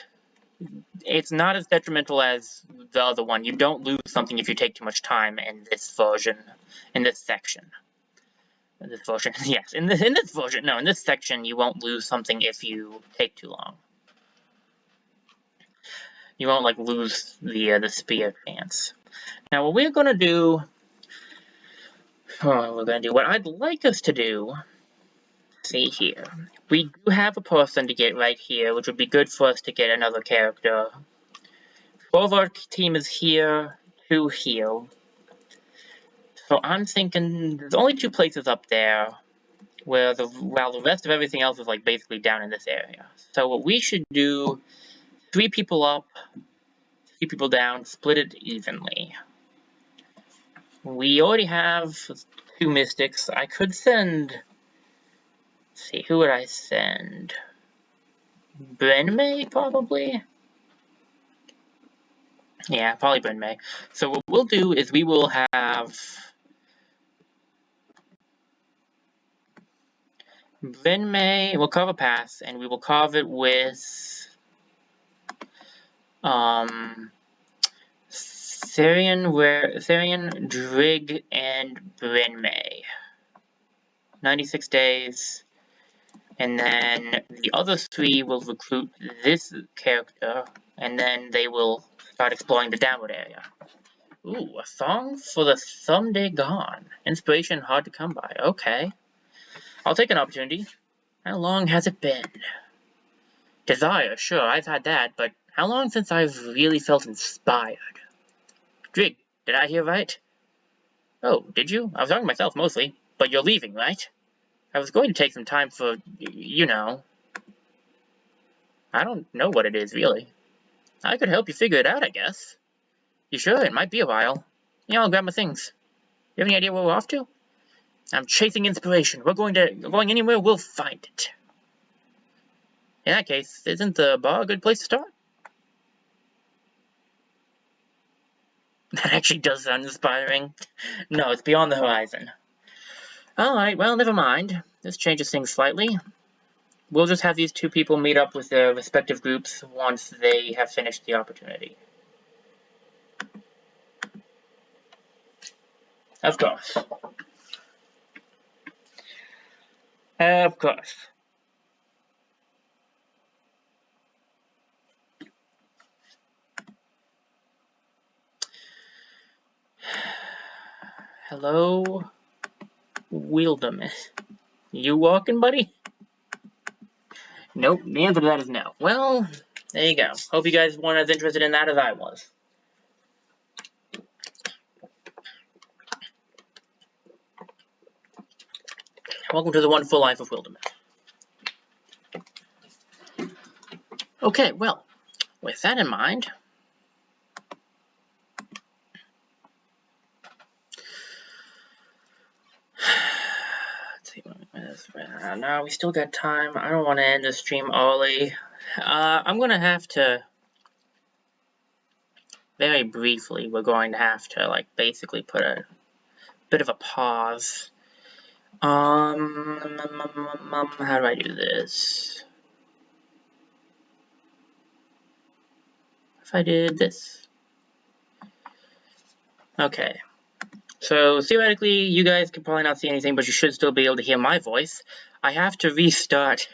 it's not as detrimental as the other one. You don't lose something if you take too much time in this version, in this section. In this version, yes. In this version, no. In this section, you won't lose something if you take too long. You won't like lose the spear chance. Now, what we're gonna do, what I'd like us to do. See here, we do have a person to get right here, which would be good for us to get another character. 4 of our team is here, 2 heal. So I'm thinking there's only 2 places up there while the rest of everything else is like basically down in this area. So what we should do, 3 people up, 3 people down, split it evenly. We already have 2 mystics. I could send. Let's see, who would I send? Brenmay, probably? Yeah, probably Brenmay. So what we'll do is we will have Brenmay, we'll carve a pass, and we will carve it with Therian, Drig, and Brenmay. 96 days. And then the other 3 will recruit this character, and then they will start exploring the downward area. Ooh, a song for the someday gone. Inspiration hard to come by. Okay. I'll take an opportunity. How long has it been? Desire, sure, I've had that, but how long since I've really felt inspired? Drig, did I hear right? Oh, did you? I was talking to myself mostly, but you're leaving, right? I was going to take some time for, you know. I don't know what it is, really. I could help you figure it out, I guess. You sure? It might be a while. Yeah, I'll grab my things. You have any idea where we're off to? I'm chasing inspiration. We're going anywhere, we'll find it. In that case, isn't the bar a good place to start? That actually does sound inspiring. No, it's beyond the horizon. Alright, well, never mind. This changes things slightly. We'll just have these 2 people meet up with their respective groups once they have finished the opportunity. Of course. Of course. Hello, Wildermyth. You walking, buddy? Nope, the answer to that is no. Well, there you go. Hope you guys weren't as interested in that as I was. Welcome to the wonderful life of Wildermyth. Okay, well, with that in mind, let's see, no, we still got time. I don't want to end the stream early. I'm going to have to, very briefly, we're going to have to, like, basically put a bit of a pause. How do I do this? If I did this. Okay. So, theoretically, you guys can probably not see anything, but you should still be able to hear my voice. I have to restart.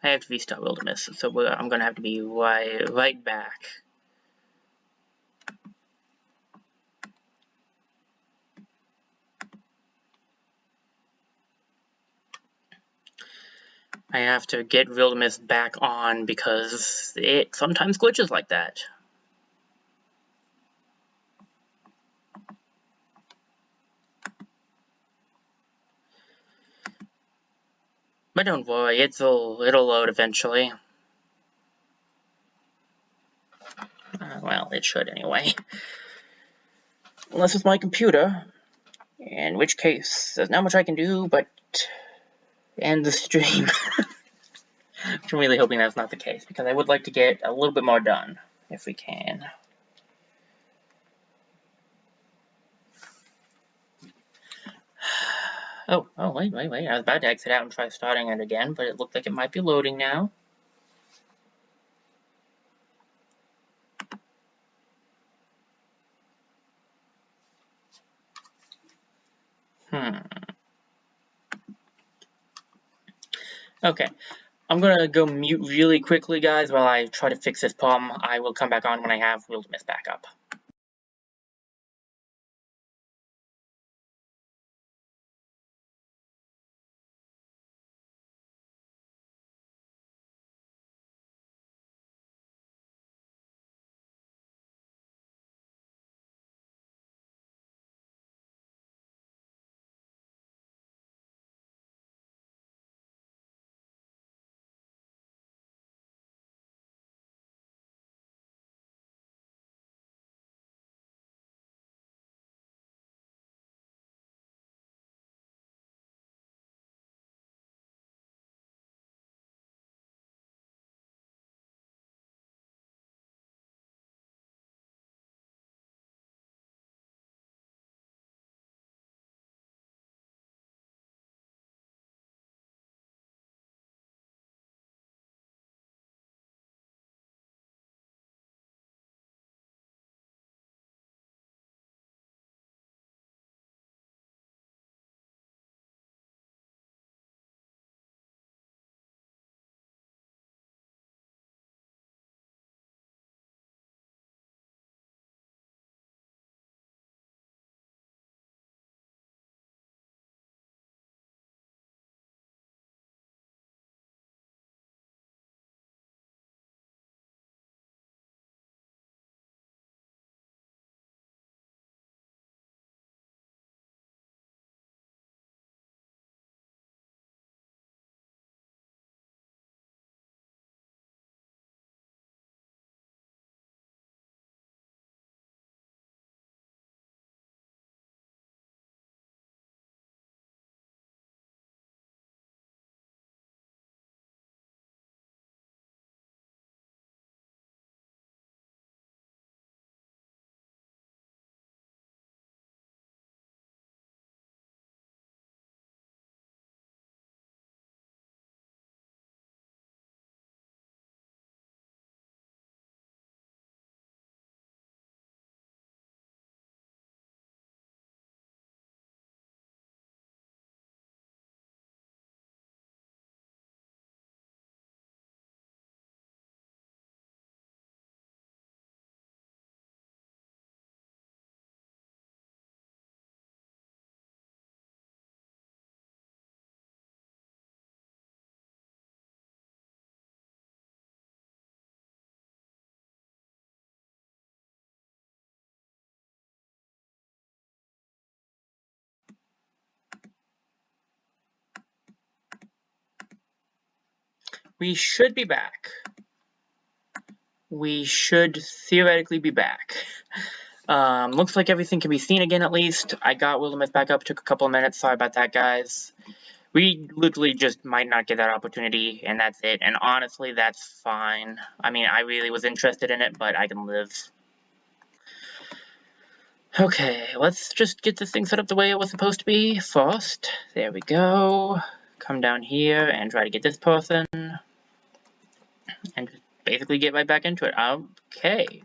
I have to restart Wildermyth, so I'm gonna have to be right back. I have to get Wildermyth back on because it sometimes glitches like that. But don't worry, it'll load eventually. Well, it should anyway. Unless it's my computer, in which case there's not much I can do but end the stream. I'm really hoping that's not the case, because I would like to get a little bit more done, if we can. Oh, wait. I was about to exit out and try starting it again, but it looked like it might be loading now. Okay. I'm gonna go mute really quickly, guys, while I try to fix this problem. I will come back on when I have Wildermyth back up. We should be back. We should theoretically be back. Looks like everything can be seen again, at least. I got Wildermyth back up. Took a couple of minutes. Sorry about that, guys. We literally just might not get that opportunity, and that's it. And honestly, that's fine. I mean, I really was interested in it, but I can live. Okay, let's just get this thing set up the way it was supposed to be first. There we go. Come down here and try to get this person. And just basically get right back into it. Okay.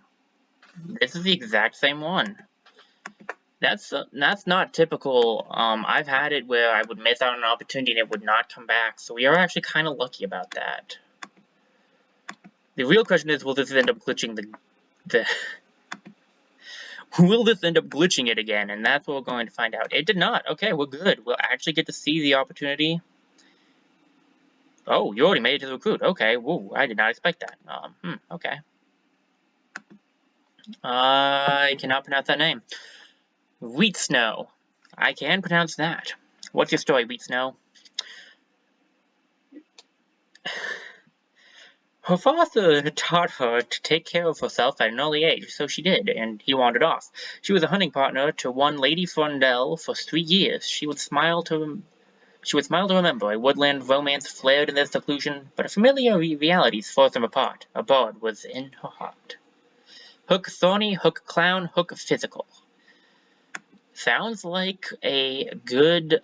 This is the exact same one. That's not typical. I've had it where I would miss out on an opportunity and it would not come back, so we are actually kind of lucky about that. The real question is, will this end up glitching the will this end up glitching it again? And that's what we're going to find out. It did not. Okay, we're good. We'll actually get to see the opportunity. Oh, you already made it to the recruit. Okay, whoa, I did not expect that. Okay. I cannot pronounce that name. Wheat Snow. I can pronounce that. What's your story, Wheat Snow? Her father had taught her to take care of herself at an early age, so she did, and he wandered off. She was a hunting partner to one Lady Frondel for 3 years. She would smile to remember. A woodland romance flared in their seclusion, but a familiar reality forced them apart. A bird was in her heart. Hook thorny, hook clown, hook physical. Sounds like a good,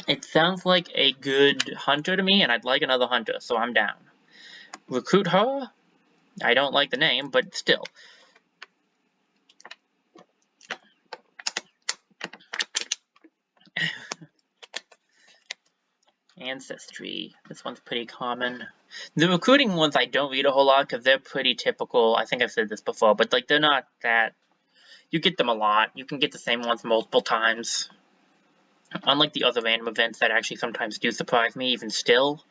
it sounds like a good hunter to me, and I'd like another hunter, so I'm down. Recruit her? I don't like the name, but still. Ancestry. This one's pretty common. The recruiting ones I don't read a whole lot because they're pretty typical. I think I've said this before, but like they're not that... You get them a lot. You can get the same ones multiple times. Unlike the other random events that actually sometimes do surprise me, even still.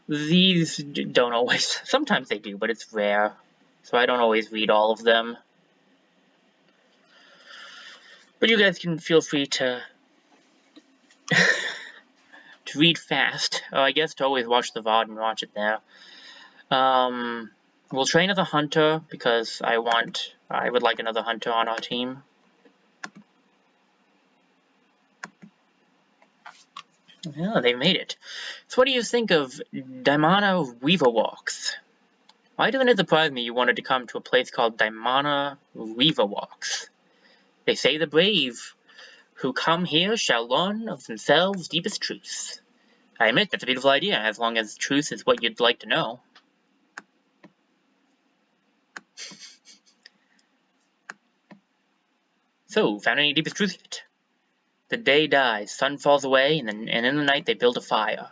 These don't always. Sometimes they do, but it's rare. So I don't always read all of them. But you guys can feel free to to read fast. I guess to always watch the VOD and watch it there. We'll train as a hunter because I would like another hunter on our team. Yeah, they made it. So what do you think of Daimana Weaver Walks? Why doesn't it surprise me you wanted to come to a place called Daimana Weaver Walks? They say the brave who come here shall learn of themselves deepest truths. I admit that's a beautiful idea, as long as truth is what you'd like to know. So, found any deepest truth yet? The day dies, sun falls away, and in the night they build a fire.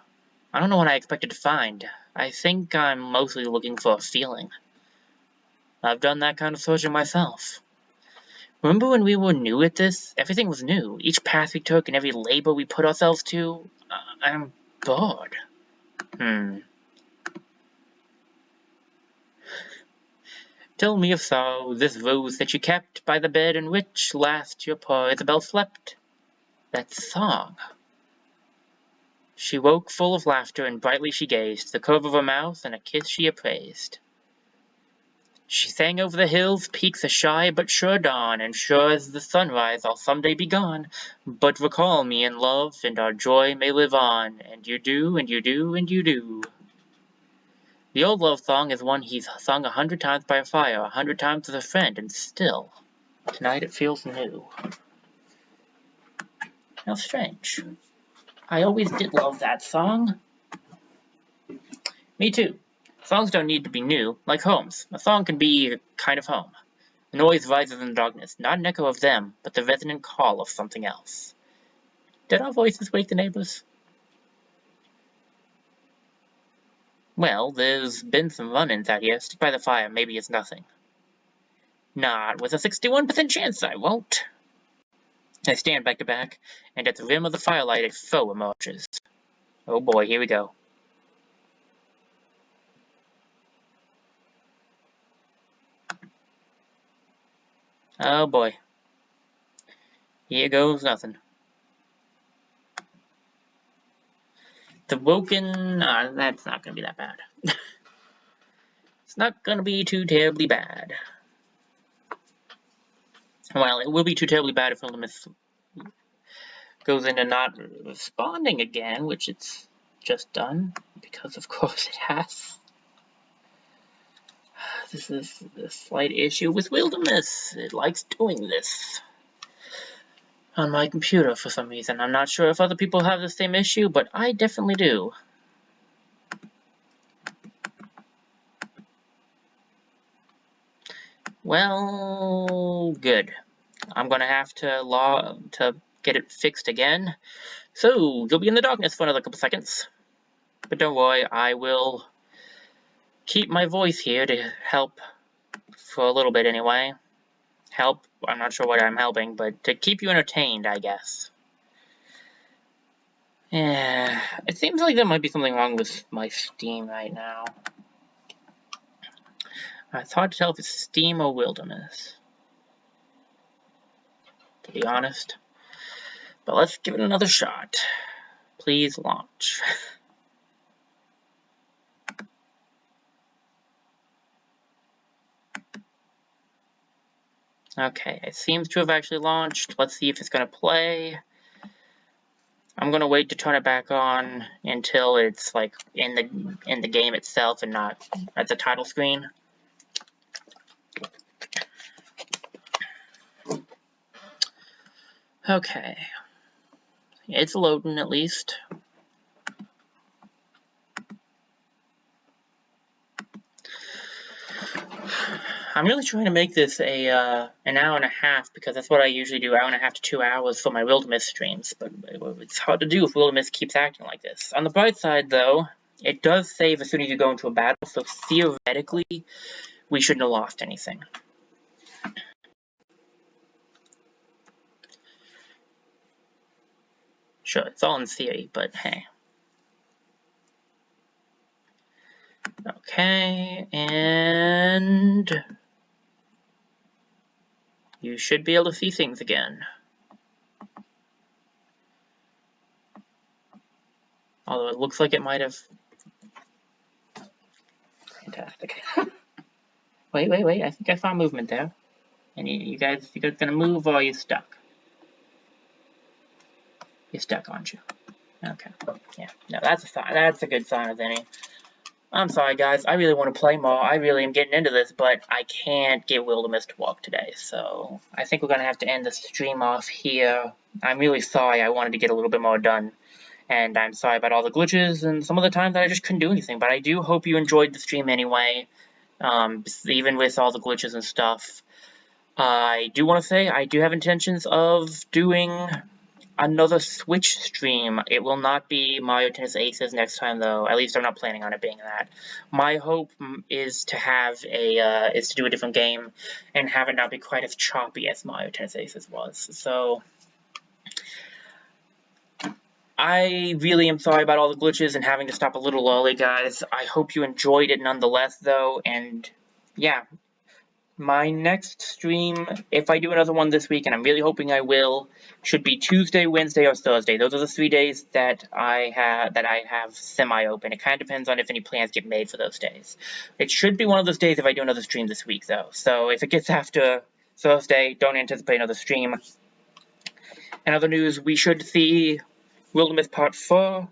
I don't know what I expected to find. I think I'm mostly looking for a feeling. I've done that kind of searching myself. Remember when we were new at this? Everything was new. Each path we took and every labor we put ourselves to. I'm bored. Tell me of sorrow, this rose that you kept by the bed in which last your poor Isabel slept. That song. She woke full of laughter, and brightly she gazed, the curve of her mouth and a kiss she appraised. She sang over the hills, peaks a shy but sure dawn, and sure as the sunrise I'll someday be gone. But recall me in love, and our joy may live on, and you do, and you do, and you do. The old love song is one he's sung 100 times by a fire, 100 times with a friend, and still, tonight it feels new. How strange. I always did love that song. Me too. Songs don't need to be new, like homes. A song can be a kind of home. The noise rises in the darkness, not an echo of them, but the resonant call of something else. Did our voices wake the neighbors? Well, there's been some run-ins out here. Stick by the fire, maybe it's nothing. Not with a 61% chance I won't. I stand back to back, and at the rim of the firelight a foe emerges. Oh boy, here we go. Oh boy. Here goes nothing. The Woken... that's not gonna be that bad. It's not gonna be too terribly bad. Well, it will be too terribly bad if Wildermyth goes into not responding again, which it's just done, because of course it has. This is a slight issue with Wildermyth. It likes doing this on my computer for some reason. I'm not sure if other people have the same issue, but I definitely do. Well, good. I'm gonna have to get it fixed again. So, you'll be in the darkness for another couple seconds. But don't worry, I will keep my voice here to help for a little bit anyway. Help, I'm not sure what I'm helping, but to keep you entertained, I guess. Yeah, it seems like there might be something wrong with my Steam right now. It's hard to tell if it's Steam or Wildermyth, to be honest. But let's give it another shot. Please launch. Okay, it seems to have actually launched. Let's see if it's going to play. I'm going to wait to turn it back on until it's like in the game itself and not at the title screen. Okay. It's loading at least. I'm really trying to make this an hour and a half because that's what I usually do, hour and a half to 2 hours for my Wildermyth streams, but it's hard to do if Wildermyth keeps acting like this. On the bright side, though, it does save as soon as you go into a battle, so theoretically, we shouldn't have lost anything. Sure, it's all in theory, but hey. Okay, and you should be able to see things again. Although it looks like it might have... Fantastic. Wait, I think I saw movement there. And you guys gonna move or are you stuck? You're stuck, aren't you? Okay. Yeah, no, that's a sign. That's a good sign of any. I'm sorry, guys. I really want to play more. I really am getting into this, but I can't get Wildermyth to walk today. So I think we're going to have to end the stream off here. I'm really sorry. I wanted to get a little bit more done. And I'm sorry about all the glitches and some of the times that I just couldn't do anything. But I do hope you enjoyed the stream anyway, even with all the glitches and stuff. I do want to say I do have intentions of doing another Switch stream. It will not be Mario Tennis Aces next time, though. At least I'm not planning on it being that. My hope is to have is to do a different game and have it not be quite as choppy as Mario Tennis Aces was. So I really am sorry about all the glitches and having to stop a little early, guys. I hope you enjoyed it nonetheless, though, and yeah. My next stream, if I do another one this week, and I'm really hoping I will, should be Tuesday, Wednesday, or Thursday. Those are the 3 days that I have semi-open. It kind of depends on if any plans get made for those days. It should be one of those days if I do another stream this week, though. So if it gets after Thursday, don't anticipate another stream. In other news, we should see Wildermyth Part 4.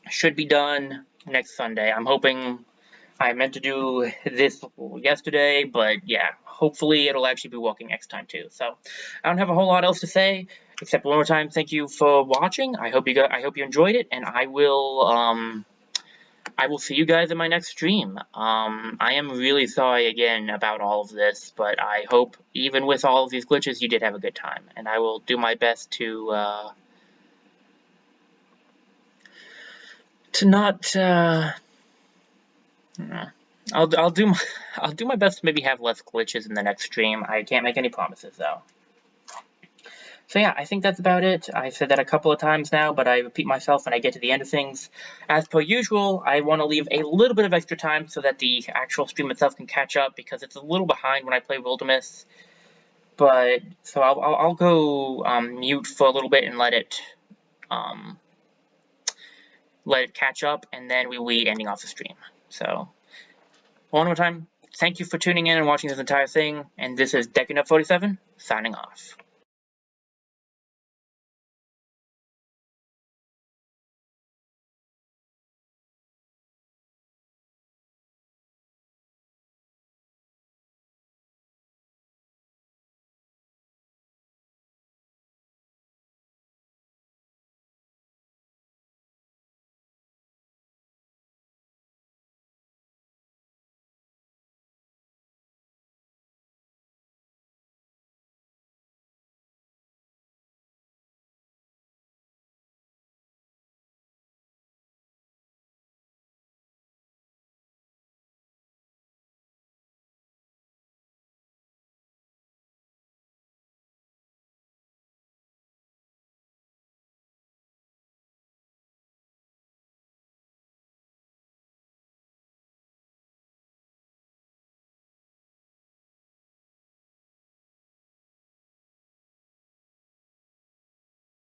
Should be done next Sunday. I'm hoping... I meant to do this yesterday, but yeah, hopefully it'll actually be working next time too. So I don't have a whole lot else to say, except one more time, thank you for watching. I hope you enjoyed it, and I will see you guys in my next stream. I am really sorry again about all of this, but I hope even with all of these glitches, you did have a good time, and I will do my best to not. I'll do my best to maybe have less glitches in the next stream. I can't make any promises though. So yeah, I think that's about it. I've said that a couple of times now, but I repeat myself when I get to the end of things. As per usual, I want to leave a little bit of extra time so that the actual stream itself can catch up, because it's a little behind when I play Wildermyth. But so I'll go mute for a little bit and let it catch up, and then we will be ending off the stream. So, one more time, thank you for tuning in and watching this entire thing, and this is Decking Up 47, signing off.